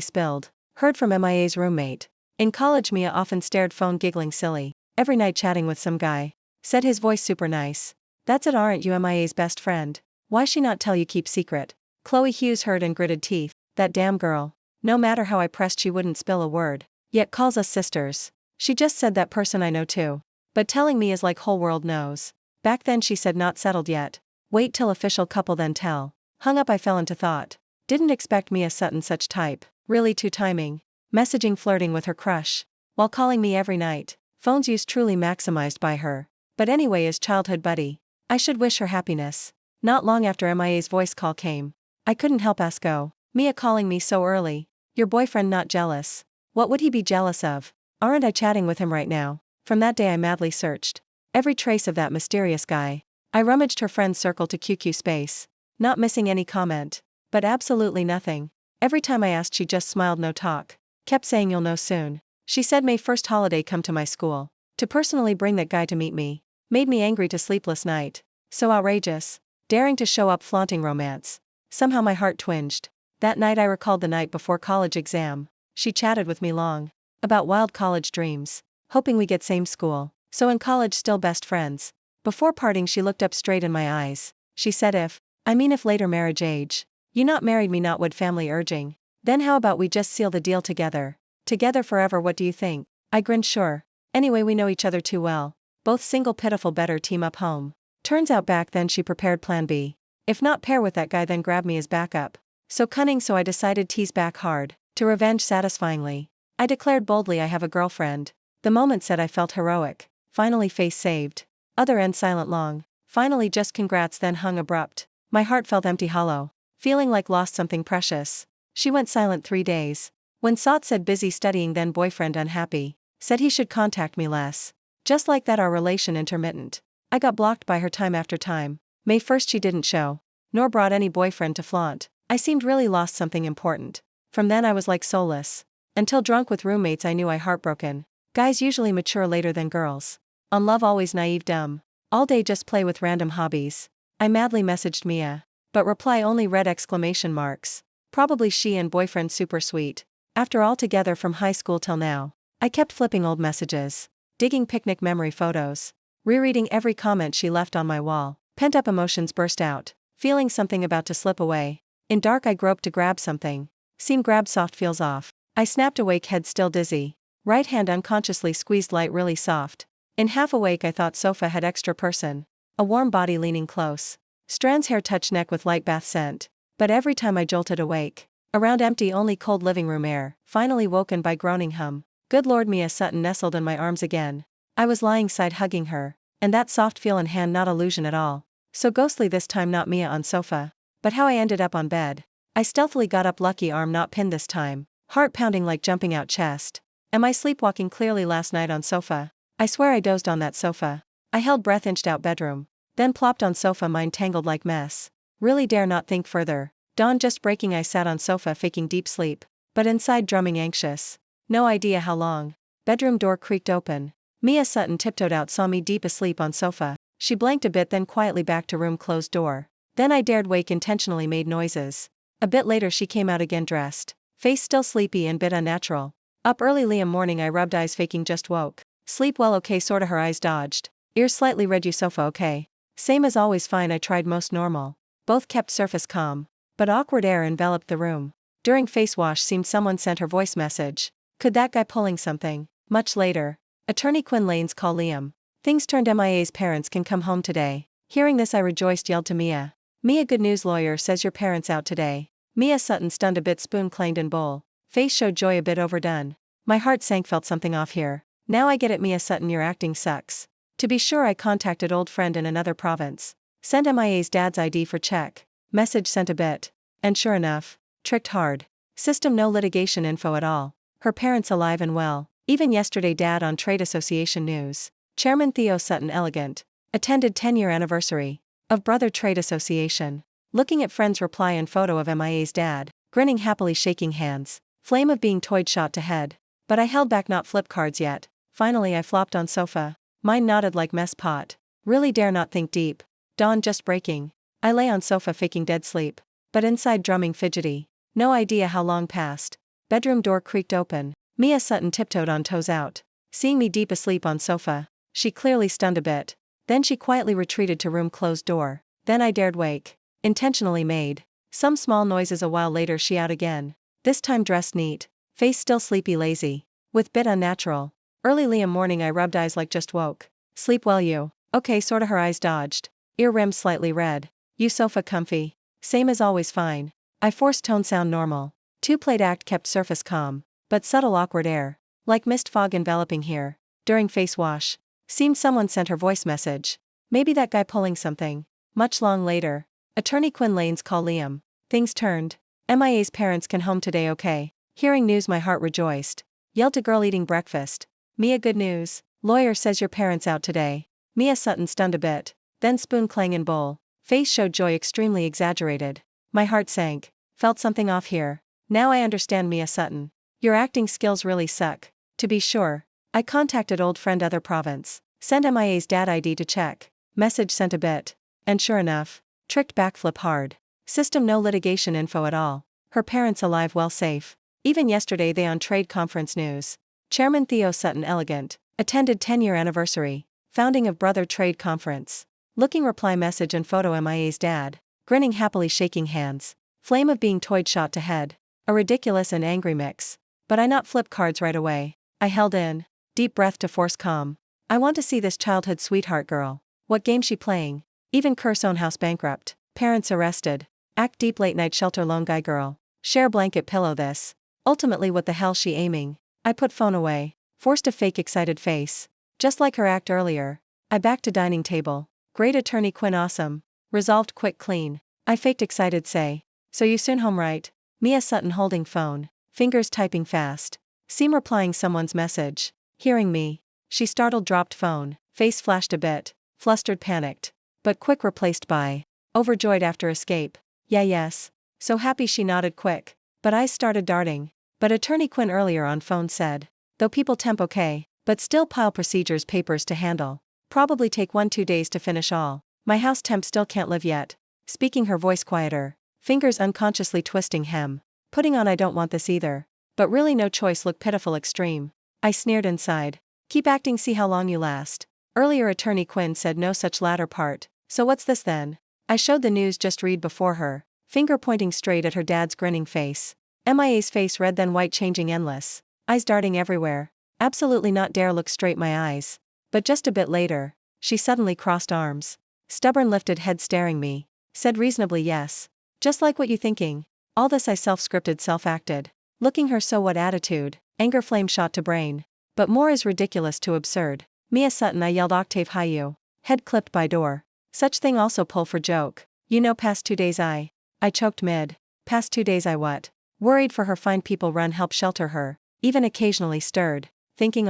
spilled. Heard from Mia's roommate. In college Mia often stared phone giggling silly. Every night chatting with some guy. Said his voice super nice. That's it, aren't you Mia's best friend? Why she not tell you keep secret? Chloe Hughes heard and gritted teeth. That damn girl. No matter how I pressed she wouldn't spill a word. Yet calls us sisters. She just said that person I know too. But telling me is like whole world knows. Back then she said not settled yet. Wait till official couple then tell. Hung up, I fell into thought. Didn't expect Mia Sutton such type. Really too timing. Messaging, flirting with her crush. While calling me every night. Phone's use truly maximized by her. But anyway, as childhood buddy. I should wish her happiness. Not long after Mia's voice call came. I couldn't help ask, oh, Mia calling me so early. Your boyfriend not jealous? What would he be jealous of? Aren't I chatting with him right now? From that day I madly searched every trace of that mysterious guy. I rummaged her friend's circle to QQ space. Not missing any comment. But absolutely nothing. Every time I asked she just smiled, no talk. Kept saying you'll know soon. She said May 1st holiday come to my school. To personally bring that guy to meet me. Made me angry to sleepless night. So outrageous. Daring to show up flaunting romance. Somehow my heart twinged. That night I recalled the night before college exam. She chatted with me long. About wild college dreams. Hoping we get same school. So in college still best friends. Before parting she looked up straight in my eyes. She said if later marriage age. You not married me not would family urging. Then how about we just seal the deal together. Together forever, what do you think? I grinned, sure. Anyway we know each other too well. Both single, pitiful, better team up home. Turns out back then she prepared plan B. If not pair with that guy then grab me as backup. So cunning, so I decided tease back hard. To revenge satisfyingly. I declared boldly I have a girlfriend. The moment said I felt heroic. Finally face saved. Other end silent long. Finally just congrats then hung abrupt. My heart felt empty, hollow. Feeling like lost something precious. She went silent 3 days. When sought said busy studying, then boyfriend unhappy. Said he should contact me less. Just like that our relation intermittent. I got blocked by her time after time. May 1st she didn't show. Nor brought any boyfriend to flaunt. I seemed really lost something important. From then I was like soulless. Until drunk with roommates I knew I heartbroken. Guys usually mature later than girls. On love always naive dumb. All day just play with random hobbies. I madly messaged Mia. But reply only read exclamation marks. Probably she and boyfriend super sweet. After all together from high school till now. I kept flipping old messages. Digging picnic memory photos. Rereading every comment she left on my wall. Pent up emotions burst out. Feeling something about to slip away. In dark I groped to grab something. Seem grab soft feels off. I snapped awake, head still dizzy. Right hand unconsciously squeezed light really soft. In half awake I thought sofa had extra person. A warm body leaning close. Strands hair touch neck with light bath scent. But every time I jolted awake. Around empty only cold living room air, finally woken by groaning hum. Good Lord, Mia Sutton nestled in my arms again. I was lying side hugging her. And that soft feel in hand not illusion at all. So ghostly this time, not Mia on sofa. But how I ended up on bed. I stealthily got up, lucky arm not pinned this time. Heart pounding like jumping out chest. Am I sleepwalking clearly last night on sofa? I swear I dozed on that sofa. I held breath, inched out bedroom. Then plopped on sofa, mind tangled like mess. Really dare not think further. Dawn just breaking, I sat on sofa faking deep sleep. But inside drumming anxious. No idea how long. Bedroom door creaked open. Mia Sutton tiptoed out, saw me deep asleep on sofa. She blanked a bit, then quietly back to room, closed door. Then I dared wake, intentionally made noises. A bit later she came out again dressed. Face still sleepy and bit unnatural. Up early Liam morning, I rubbed eyes faking just woke. Sleep well okay sorta, her eyes dodged. Ears slightly red, you sofa okay? Same as always fine, I tried most normal. Both kept surface calm. But awkward air enveloped the room. During face wash seemed someone sent her voice message. Could that guy pulling something? Much later. Attorney Quinn Lane's call Liam. Things turned, MIA's parents can come home today. Hearing this I rejoiced, yelled to Mia. Mia, good news, lawyer says your parents out today. Mia Sutton stunned a bit, spoon clanged in bowl. Face showed joy a bit overdone. My heart sank, felt something off here. Now I get it, Mia Sutton, your acting sucks. To be sure I contacted old friend in another province. Sent MIA's dad's ID for check. Message sent a bit. And sure enough. Tricked hard. System no litigation info at all. Her parents alive and well. Even yesterday dad on trade association news. Chairman Theo Sutton elegant. Attended 10-year anniversary. Of brother trade association. Looking at friend's reply and photo of MIA's dad. Grinning happily, shaking hands. Flame of being toyed shot to head. But I held back, not flip cards yet. Finally I flopped on sofa. Mine nodded like mess pot. Really dare not think deep. Dawn just breaking. I lay on sofa faking dead sleep. But inside drumming fidgety. No idea how long passed. Bedroom door creaked open. Mia Sutton tiptoed on toes out. Seeing me deep asleep on sofa. She clearly stunned a bit. Then she quietly retreated to room, closed door. Then I dared wake. Intentionally made. Some small noises. A while later she out again. This time dressed neat. Face still sleepy, lazy. With bit unnatural. Early Liam morning, I rubbed eyes like just woke. Sleep well you? Okay sorta, her eyes dodged. Ear rims slightly red. You sofa comfy? Same as always fine. I forced tone sound normal. Two played act kept surface calm. But subtle awkward air. Like mist fog enveloping here. During face wash. Seemed someone sent her voice message. Maybe that guy pulling something. Much long later. Attorney Quinn Lane's call Liam. Things turned. MIA's parents can home today okay? Hearing news my heart rejoiced. Yelled to girl eating breakfast. Mia, good news. Lawyer says your parents out today. Mia Sutton stunned a bit. Then spoon clang in bowl. Face showed joy extremely exaggerated. My heart sank. Felt something off here. Now I understand, Mia Sutton. Your acting skills really suck. To be sure. I contacted old friend other province. Sent MIA's dad ID to check. Message sent a bit. And sure enough. Tricked backflip hard. System no litigation info at all. Her parents alive, well safe. Even yesterday they on trade conference news. Chairman Theo Sutton elegant. Attended 10-year anniversary. Founding of brother trade conference. Looking reply message and photo MIA's dad. Grinning happily, shaking hands. Flame of being toyed shot to head. A ridiculous and angry mix. But I not flip cards right away. I held in. Deep breath to force calm. I want to see this childhood sweetheart girl. What game she playing? Even curse own house bankrupt. Parents arrested. Act deep late night shelter lone guy girl. Share blanket pillow this. Ultimately what the hell she aiming? I put phone away. Forced a fake excited face. Just like her act earlier. I backed to dining table. Great attorney Quinn awesome. Resolved quick clean. I faked excited say. So you soon home right? Mia Sutton holding phone. Fingers typing fast. Seem replying someone's message. Hearing me. She startled dropped phone. Face flashed a bit. Flustered panicked. But quick replaced by. Overjoyed after escape. Yeah yes. So happy she nodded quick. But eyes started darting. But attorney Quinn earlier on phone said. Though people temp okay. But still pile procedures papers to handle. Probably take 1-2 days to finish all. My house temp still can't live yet. Speaking her voice quieter. Fingers unconsciously twisting hem. Putting on I don't want this either. But really no choice look pitiful extreme. I sneered inside. Keep acting see how long you last. Earlier attorney Quinn said no such latter part. So what's this then? I showed the news just read before her. Finger pointing straight at her dad's grinning face. MIA's face red then white changing endless. Eyes darting everywhere. Absolutely not dare look straight my eyes. But just a bit later, she suddenly crossed arms. Stubborn lifted head staring me. Said reasonably yes. Just like what you thinking. All this I self-scripted self-acted. Looking her so what attitude, anger flame shot to brain. But more is ridiculous to absurd. Mia Sutton I yelled octave high you. Head clipped by door. Such thing also pull for joke. You know past 2 days I choked mid. Past 2 days I what? Worried for her find people run help shelter her. Even occasionally stirred. Thinking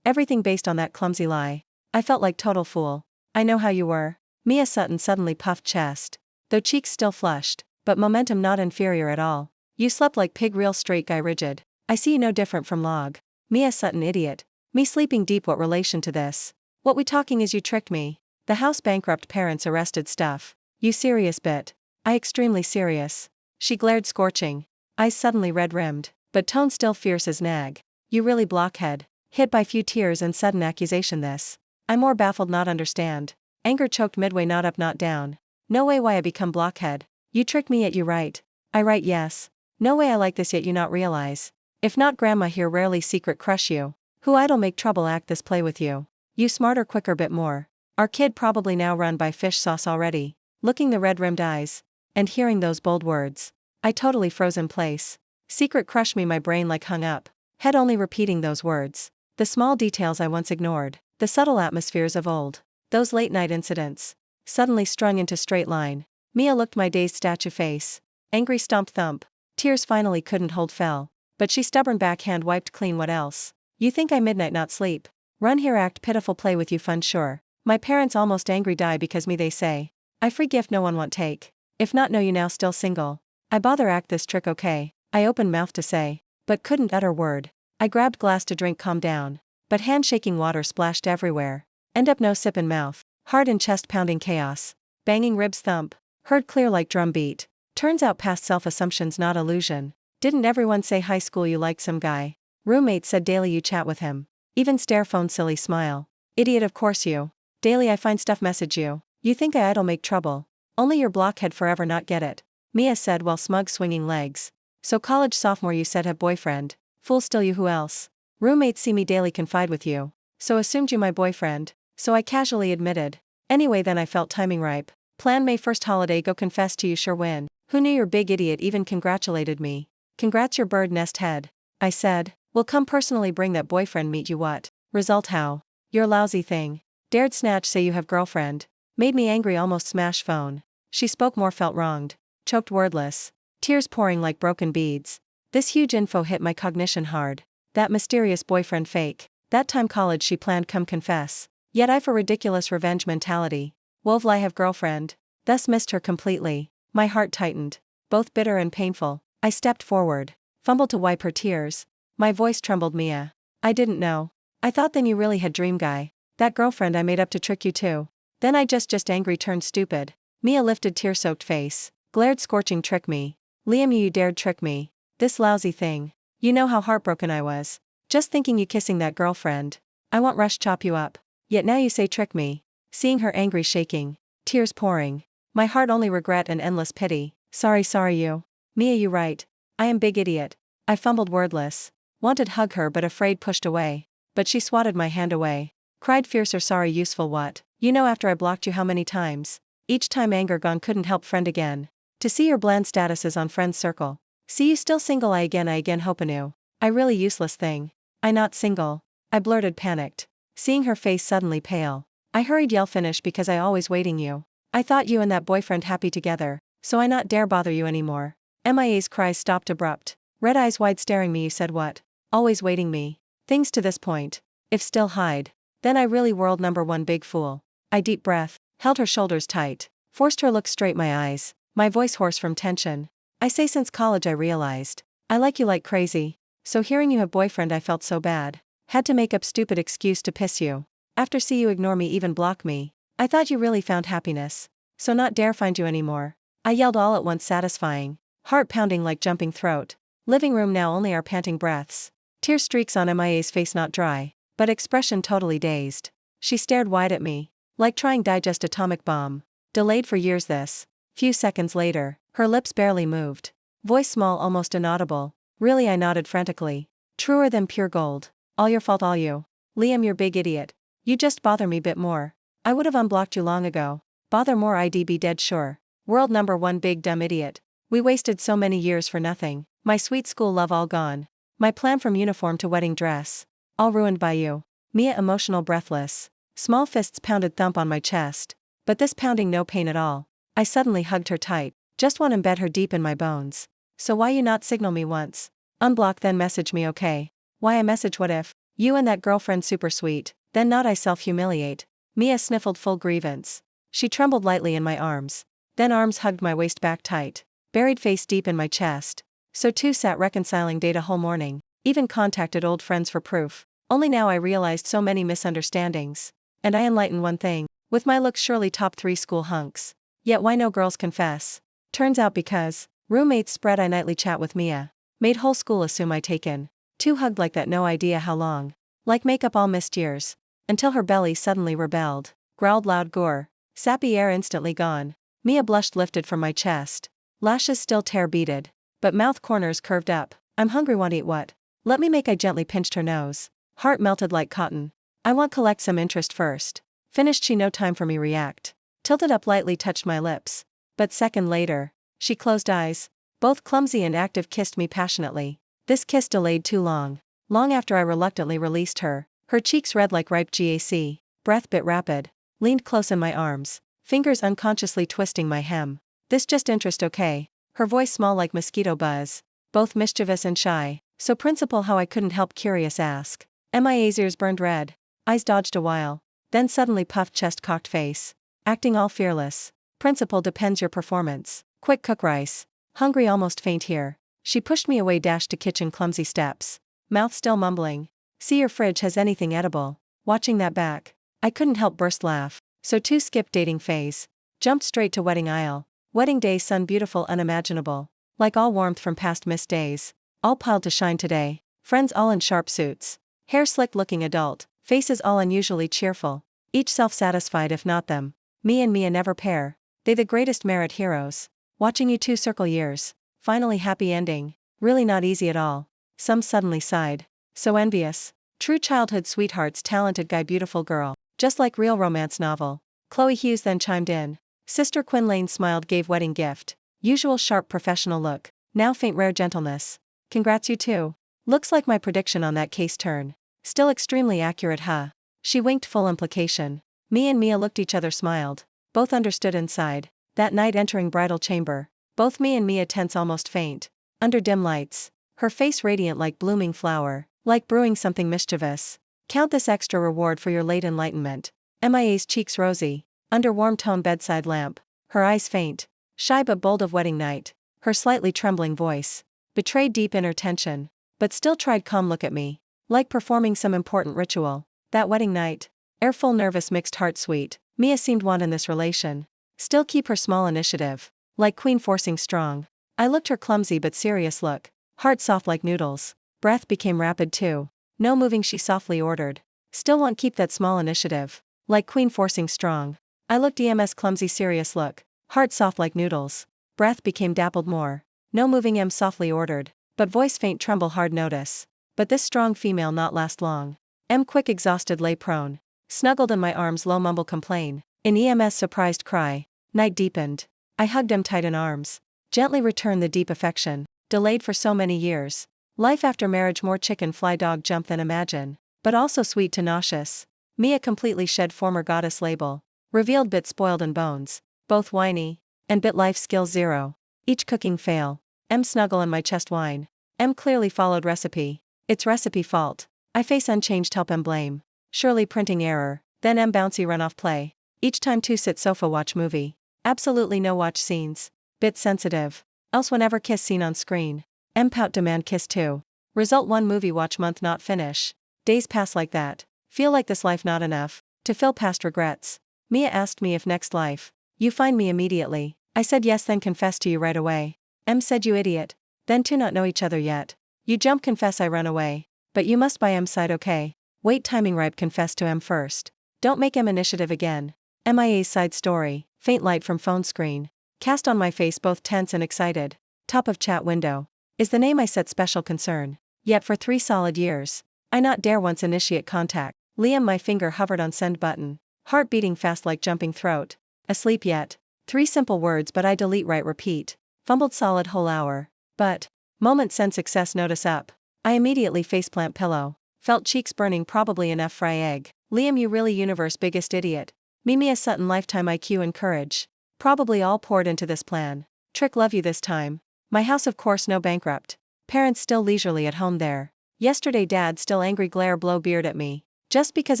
everything based on that clumsy lie. I felt like total fool. I know how you were. Mia Sutton suddenly puffed chest. Though cheeks still flushed, but momentum not inferior at all. You slept like pig real straight guy rigid. I see you no different from log. Mia Sutton idiot. Me sleeping deep what relation to this? What we talking is you tricked me. The house bankrupt parents arrested stuff. You serious bit? I extremely serious. She glared scorching. Eyes suddenly red-rimmed, but tone still fierce as nag. You really blockhead. Hit by few tears and sudden accusation this. I'm more baffled not understand. Anger choked midway not up not down. No way why I become blockhead. You tricked me yet you right. I right yes. No way I like this yet you not realize. If not grandma here rarely secret crush you. Who idle make trouble act this play with you. You smarter quicker bit more. Our kid probably now run by fish sauce already. Looking the red-rimmed eyes. And hearing those bold words. I totally froze in place. Secret crush me my brain like hung up. Head only repeating those words. The small details I once ignored. The subtle atmospheres of old. Those late-night incidents. Suddenly strung into straight line. Mia looked my dazed statue face. Angry stomp thump. Tears finally couldn't hold fell. But she stubborn backhand wiped clean what else. You think I midnight not sleep. Run here act pitiful play with you fun sure. My parents almost angry die because me they say. I free gift no one want take. If not know you now still single. I bother act this trick okay. I opened mouth to say. But couldn't utter word. I grabbed glass to drink calm down. But hand-shaking water splashed everywhere. End up no sip in mouth. Heart in chest pounding chaos. Banging ribs thump. Heard clear like drum beat. Turns out past self-assumptions not illusion. Didn't everyone say high school you like some guy? Roommate said daily you chat with him. Even stare phone silly smile. Idiot of course you. Daily I find stuff message you. You think I idle make trouble. Only your blockhead forever not get it. Mia said while smug swinging legs. So college sophomore you said have boyfriend. Fool still you who else? Roommates see me daily confide with you. So assumed you my boyfriend. So I casually admitted. Anyway then I felt timing ripe. Plan May 1st holiday go confess to you sure win. Who knew your big idiot even congratulated me. Congrats your bird nest head. I said. Will come personally bring that boyfriend meet you what? Result how? You're lousy thing. Dared snatch say you have girlfriend. Made me angry almost smash phone. She spoke more felt wronged. Choked wordless. Tears pouring like broken beads. This huge info hit my cognition hard. That mysterious boyfriend fake. That time college she planned come confess. Yet I for ridiculous revenge mentality. Wove lie have girlfriend. Thus missed her completely. My heart tightened. Both bitter and painful. I stepped forward. Fumbled to wipe her tears. My voice trembled Mia. I didn't know. I thought then you really had dream guy. That girlfriend I made up to trick you too. Then I just angry turned stupid. Mia lifted tear-soaked face. Glared scorching trick me. Liam you dared trick me. This lousy thing. You know how heartbroken I was. Just thinking you kissing that girlfriend. I want rush chop you up. Yet now you say trick me. Seeing her angry shaking. Tears pouring. My heart only regret and endless pity. Sorry you. Mia you right. I am big idiot. I fumbled wordless. Wanted hug her but afraid pushed away. But she swatted my hand away. Cried fiercer sorry useful what. You know after I blocked you how many times. Each time anger gone couldn't help friend again. To see your bland statuses on friend's circle. See you still single I again hope anew. I really useless thing. I not single. I blurted panicked. Seeing her face suddenly pale. I hurried yell finish because I always waiting you. I thought you and that boyfriend happy together. So I not dare bother you anymore. MIA's cries stopped abrupt. Red eyes wide staring me you said what? Always waiting me. Things to this point. If still hide. Then I really world number one big fool. I deep breath. Held her shoulders tight. Forced her look straight my eyes. My voice hoarse from tension. I say since college I realized. I like you like crazy. So hearing you have boyfriend I felt so bad. Had to make up stupid excuse to piss you. After see you ignore me even block me. I thought you really found happiness. So not dare find you anymore. I yelled all at once satisfying. Heart pounding like jumping throat. Living room now only our panting breaths. Tear streaks on MIA's face not dry. But expression totally dazed. She stared wide at me. Like trying digest atomic bomb. Delayed for years this. Few seconds later, her lips barely moved. Voice small almost inaudible. Really I nodded frantically. Truer than pure gold. All your fault, all you. Liam, you're big idiot. You just bother me bit more. I would have unblocked you long ago. Bother more, I'd be dead sure. World number one big dumb idiot. We wasted so many years for nothing. My sweet school love all gone. My plan from uniform to wedding dress. All ruined by you. Mia emotional breathless. Small fists pounded thump on my chest. But this pounding no pain at all. I suddenly hugged her tight. Just want to embed her deep in my bones. So why you not signal me once? Unblock then message me okay. Why I message what if? You and that girlfriend super sweet. Then not I self-humiliate. Mia sniffled full grievance. She trembled lightly in my arms. Then arms hugged my waist back tight. Buried face deep in my chest. So too sat reconciling date a whole morning. Even contacted old friends for proof. Only now I realized so many misunderstandings. And I enlightened one thing. With my looks surely top 3 school hunks. Yet why no girls confess? Turns out because roommates spread I nightly chat with Mia. Made whole school assume I taken. 2 hugged like that no idea how long. Like makeup all missed years. Until her belly suddenly rebelled. Growled loud gore. Sappy air instantly gone. Mia blushed lifted from my chest. Lashes still tear beaded. But mouth corners curved up. I'm hungry, want eat what? Let me make I gently pinched her nose. Heart melted like cotton. I want collect some interest first. Finished she no time for me react. Tilted up lightly touched my lips. But second later, she closed eyes. Both clumsy and active kissed me passionately. This kiss delayed too long. Long after I reluctantly released her. Her cheeks red like ripe GAC. Breath bit rapid. Leaned close in my arms. Fingers unconsciously twisting my hem. This just interest okay. Her voice small like mosquito buzz. Both mischievous and shy. So principal how I couldn't help curious ask. MIA's ears burned red. Eyes dodged a while. Then suddenly puffed chest cocked face. Acting all fearless. Principal depends your performance. Quick cook rice. Hungry almost faint here. She pushed me away dashed to kitchen clumsy steps. Mouth still mumbling. See your fridge has anything edible. Watching that back. I couldn't help burst laugh. So too skipped dating phase. Jumped straight to wedding aisle. Wedding day sun beautiful unimaginable. Like all warmth from past missed days. All piled to shine today. Friends all in sharp suits. Hair slick looking adult. Faces all unusually cheerful. Each self-satisfied if not them. Me and Mia never pair. They the greatest merit heroes. Watching you 2 circle years. Finally happy ending. Really not easy at all. Some suddenly sighed. So envious. True childhood sweethearts talented guy beautiful girl. Just like real romance novel. Chloe Hughes then chimed in. Sister Quinn Lane smiled gave wedding gift. Usual sharp professional look. Now faint rare gentleness. Congrats you too. Looks like my prediction on that case turn. Still extremely accurate huh. She winked full implication. Me and Mia looked each other smiled. Both understood inside. That night entering bridal chamber. Both me and Mia tense almost faint. Under dim lights. Her face radiant like blooming flower. Like brewing something mischievous. Count this extra reward for your late enlightenment. MIA's cheeks rosy. Under warm tone bedside lamp. Her eyes faint. Shy but bold of wedding night. Her slightly trembling voice. Betrayed deep inner tension. But still tried calm look at me. Like performing some important ritual. That wedding night. Airful nervous mixed heart sweet. Mia seemed want in this relation. Still keep her small initiative. Like queen forcing strong. I looked her clumsy but serious look. Heart soft like noodles. Breath became rapid too. No moving she softly ordered. Still want keep that small initiative. Like queen forcing strong. I looked EMS clumsy serious look. Heart soft like noodles. Breath became dappled more. No moving softly ordered. But voice faint tremble hard notice. But this strong female not last long. Quick exhausted lay prone. Snuggled in my arms low mumble complain. In EMS surprised cry. Night deepened. I hugged tight in arms. Gently returned the deep affection. Delayed for so many years. Life after marriage more chicken fly dog jump than imagine. But also sweet to nauseous. Mia completely shed former goddess label. Revealed bit spoiled in bones. Both whiny. And bit life skills zero. Each cooking fail. Snuggle in my chest whine. Clearly followed recipe. It's recipe fault. I face unchanged help blame. Surely printing error. Then bouncy run off play. Each time 2 sit sofa watch movie. Absolutely no watch scenes. Bit sensitive. Else whenever kiss scene on screen. Pout demand kiss 2. Result 1 movie watch month not finish. Days pass like that. Feel like this life not enough. To fill past regrets. Mia asked me if next life. You find me immediately. I said yes then confessed to you right away. Said you idiot. Then to not know each other yet. You jump confess I run away. But you must by side okay. Wait timing ripe confess to first. Don't make initiative again. MIA's side story. Faint light from phone screen. Cast on my face both tense and excited. Top of chat window. Is the name I set special concern. Yet for 3 solid years. I not dare once initiate contact. Liam, my finger hovered on send button. Heart beating fast like jumping throat. Asleep yet? 3 simple words but I delete write repeat. Fumbled solid whole hour. But. Moment send success notice up. I immediately faceplant pillow. Felt cheeks burning probably enough fry egg. Liam, you really universe biggest idiot. Mimia Sutton lifetime IQ and courage. Probably all poured into this plan. Trick love you this time. My house of course no bankrupt. Parents still leisurely at home there. Yesterday dad still angry glare blow beard at me. Just because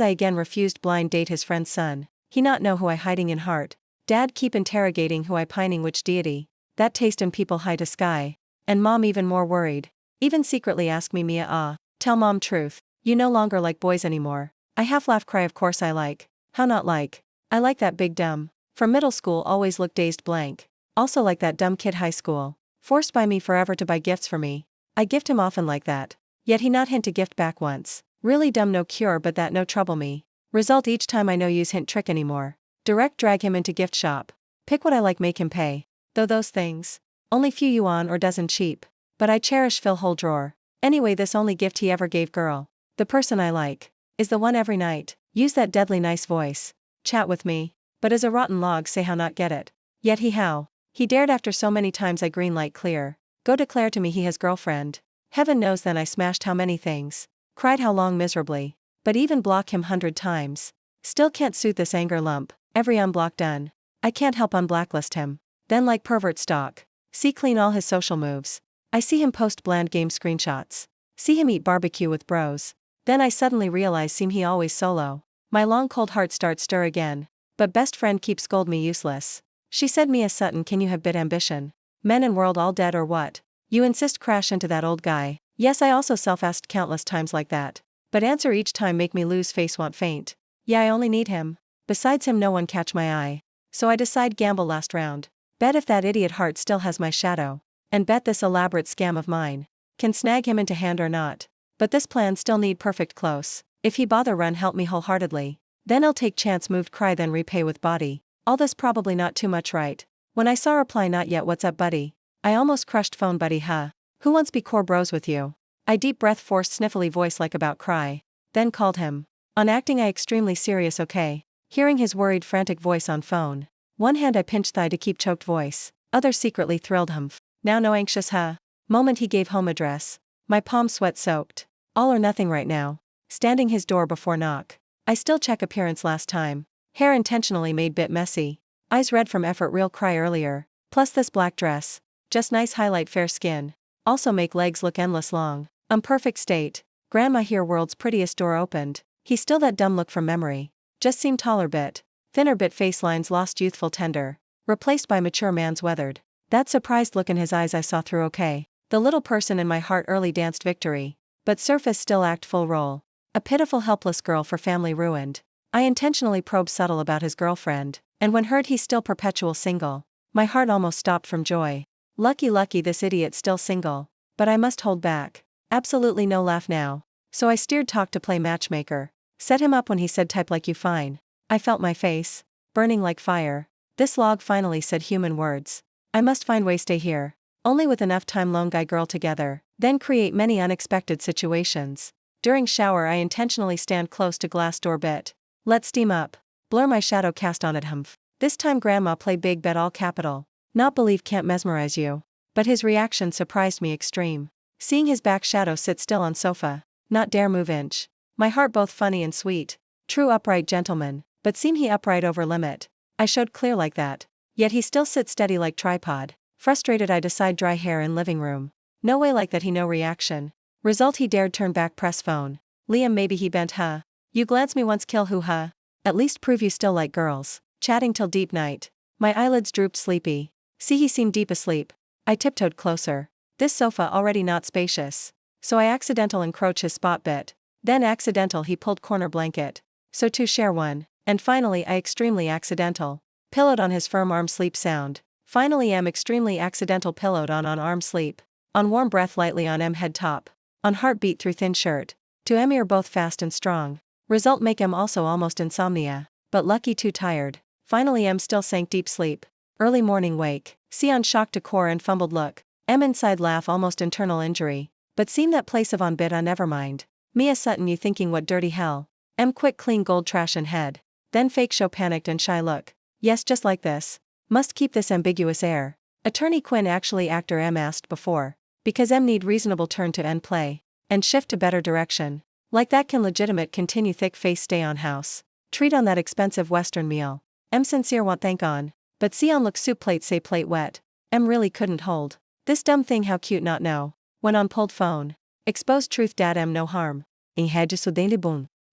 I again refused blind date his friend's son. He not know who I hiding in heart. Dad keep interrogating who I pining which deity. That taste in people high to sky. And mom even more worried. Even secretly ask me Mia tell mom truth. You no longer like boys anymore. I half laugh cry of course I like. How not like? I like that big dumb. From middle school always look dazed blank. Also like that dumb kid high school. Forced by me forever to buy gifts for me. I gift him often like that. Yet he not hint to gift back once. Really dumb no cure but that no trouble me. Result each time I no use hint trick anymore. Direct drag him into gift shop. Pick what I like make him pay. Though those things. Only few yuan or dozen cheap. But I cherish fill whole drawer. Anyway this only gift he ever gave girl. The person I like. Is the one every night. Use that deadly nice voice. Chat with me. But as a rotten log say how not get it. Yet he how. He dared after so many times I green light clear. Go declare to me he has girlfriend. Heaven knows then I smashed how many things. Cried how long miserably. But even block him 100 times. Still can't soothe this anger lump. Every unblock done. I can't help unblacklist him. Then like pervert stalk. See clean all his social moves. I see him post bland game screenshots. See him eat barbecue with bros. Then I suddenly realize seem he always solo. My long cold heart starts stir again. But best friend keeps scold me useless. She said Mia Sutton can you have bit ambition? Men and world all dead or what? You insist crash into that old guy. Yes I also self-asked countless times like that. But answer each time make me lose face want faint. Yeah I only need him. Besides him no one catch my eye. So I decide gamble last round. Bet if that idiot heart still has my shadow. And bet this elaborate scam of mine. Can snag him into hand or not. But this plan still need perfect close. If he bother run help me wholeheartedly. Then I'll take chance moved cry then repay with body. All this probably not too much right. When I saw reply not yet what's up buddy. I almost crushed phone buddy huh. Who wants be core bros with you? I deep breath forced sniffly voice like about cry. Then called him. On acting I extremely serious okay. Hearing his worried frantic voice on phone. One hand I pinched thigh to keep choked voice. Other secretly thrilled humph. Now no anxious huh. Moment he gave home address. My palm sweat soaked. All or nothing right now. Standing his door before knock. I still check appearance last time. Hair intentionally made bit messy. Eyes red from effort real cry earlier. Plus this black dress. Just nice highlight fair skin. Also make legs look endless long. Perfect state. Grandma here world's prettiest door opened. He still that dumb look from memory. Just seemed taller bit. Thinner bit face lines lost youthful tender. Replaced by mature man's weathered. That surprised look in his eyes I saw through okay. The little person in my heart early danced victory. But surface still act full role. A pitiful helpless girl for family ruined. I intentionally probed subtle about his girlfriend. And when heard he's still perpetual single. My heart almost stopped from joy. Lucky this idiot still single. But I must hold back. Absolutely no laugh now. So I steered talk to play matchmaker. Set him up when he said type like you fine. I felt my face. Burning like fire. This log finally said human words. I must find way stay here. Only with enough time lone guy girl together. Then create many unexpected situations. During shower I intentionally stand close to glass door bit. Let steam up. Blur my shadow cast on it humph. This time grandma play big bet all capital. Not believe can't mesmerize you. But his reaction surprised me extreme. Seeing his back shadow sit still on sofa. Not dare move inch. My heart both funny and sweet. True upright gentleman. But seem he upright over limit. I showed clear like that. Yet he still sit steady like tripod. Frustrated I decide dry hair in living room. No way like that he no reaction. Result he dared turn back press phone. Liam maybe he bent huh. You glance me once kill who huh. At least prove you still like girls. Chatting till deep night. My eyelids drooped sleepy. See he seemed deep asleep. I tiptoed closer. This sofa already not spacious. So I accidental encroach his spot bit. Then accidental he pulled corner blanket. So two share one. And finally I extremely accidental. Pillowed on his firm arm sleep sound. Finally am extremely accidental pillowed on arm sleep. On warm breath lightly on head top. On heartbeat through thin shirt. To ear both fast and strong. Result make also almost insomnia. But lucky too tired. Finally still sank deep sleep. Early morning wake. See on shock to core and fumbled look. Inside laugh almost internal injury. But seem that place of on bit on never mind. Mia Sutton you thinking what dirty hell. Quick clean gold trash and head. Then fake show panicked and shy look. Yes just like this. Must keep this ambiguous air. Attorney Quinn actually actor asked before. Because need reasonable turn to end play. And shift to better direction. Like that can legitimate continue thick face stay on house. Treat on that expensive western meal. Sincere want thank on. But see on look soup plate say plate wet. Really couldn't hold. This dumb thing how cute not know. When on pulled phone. Exposed truth dad no harm.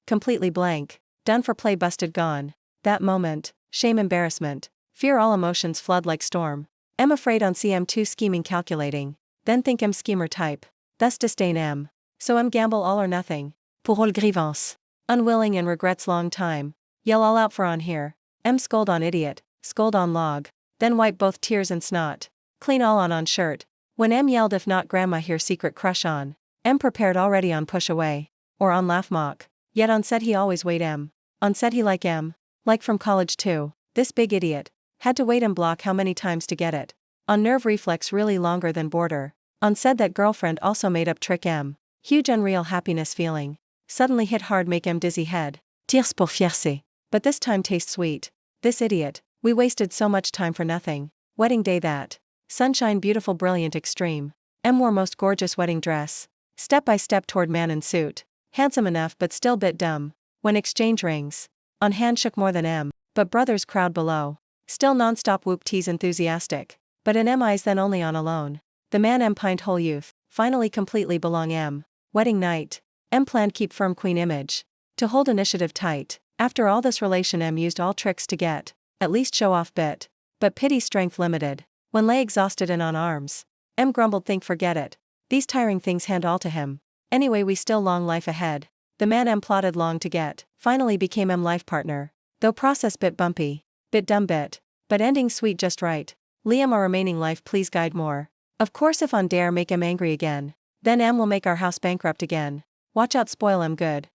Completely blank. Done for play busted gone. That moment. Shame embarrassment. Fear all emotions flood like storm. Afraid on CM too scheming calculating. Then think schemer type. Thus disdain So gamble all or nothing. Pour grievance. Unwilling and regrets long time. Yell all out for on here. Scold on idiot. Scold on log. Then wipe both tears and snot. Clean all on shirt. When yelled if not grandma here secret crush on. Prepared already on push away. Or on laugh mock. Yet on said he always wait On said he like Like from college too. This big idiot. Had to wait and block how many times to get it. On nerve reflex really longer than border. On said that girlfriend also made up trick Huge unreal happiness feeling. Suddenly hit hard make dizzy head. Tires pour fierce. But this time taste sweet. This idiot. We wasted so much time for nothing. Wedding day that. Sunshine beautiful brilliant extreme. Wore most gorgeous wedding dress. Step by step toward man in suit. Handsome enough but still bit dumb. When exchange rings. On hand shook more than But brothers crowd below. Still non-stop whoop tease enthusiastic. But in eyes then only on alone. The man pined whole youth. Finally completely belong Wedding night. Planned keep firm queen image. To hold initiative tight. After all this relation used all tricks to get. At least show off bit. But pity strength limited. When lay exhausted and on arms. Grumbled think forget it. These tiring things hand all to him. Anyway we still long life ahead. The man plotted long to get. Finally became life partner. Though process bit bumpy. Bit dumb bit. But ending sweet just right. Liam our remaining life please guide more. Of course if on dare make angry again. Then will make our house bankrupt again. Watch out spoil good.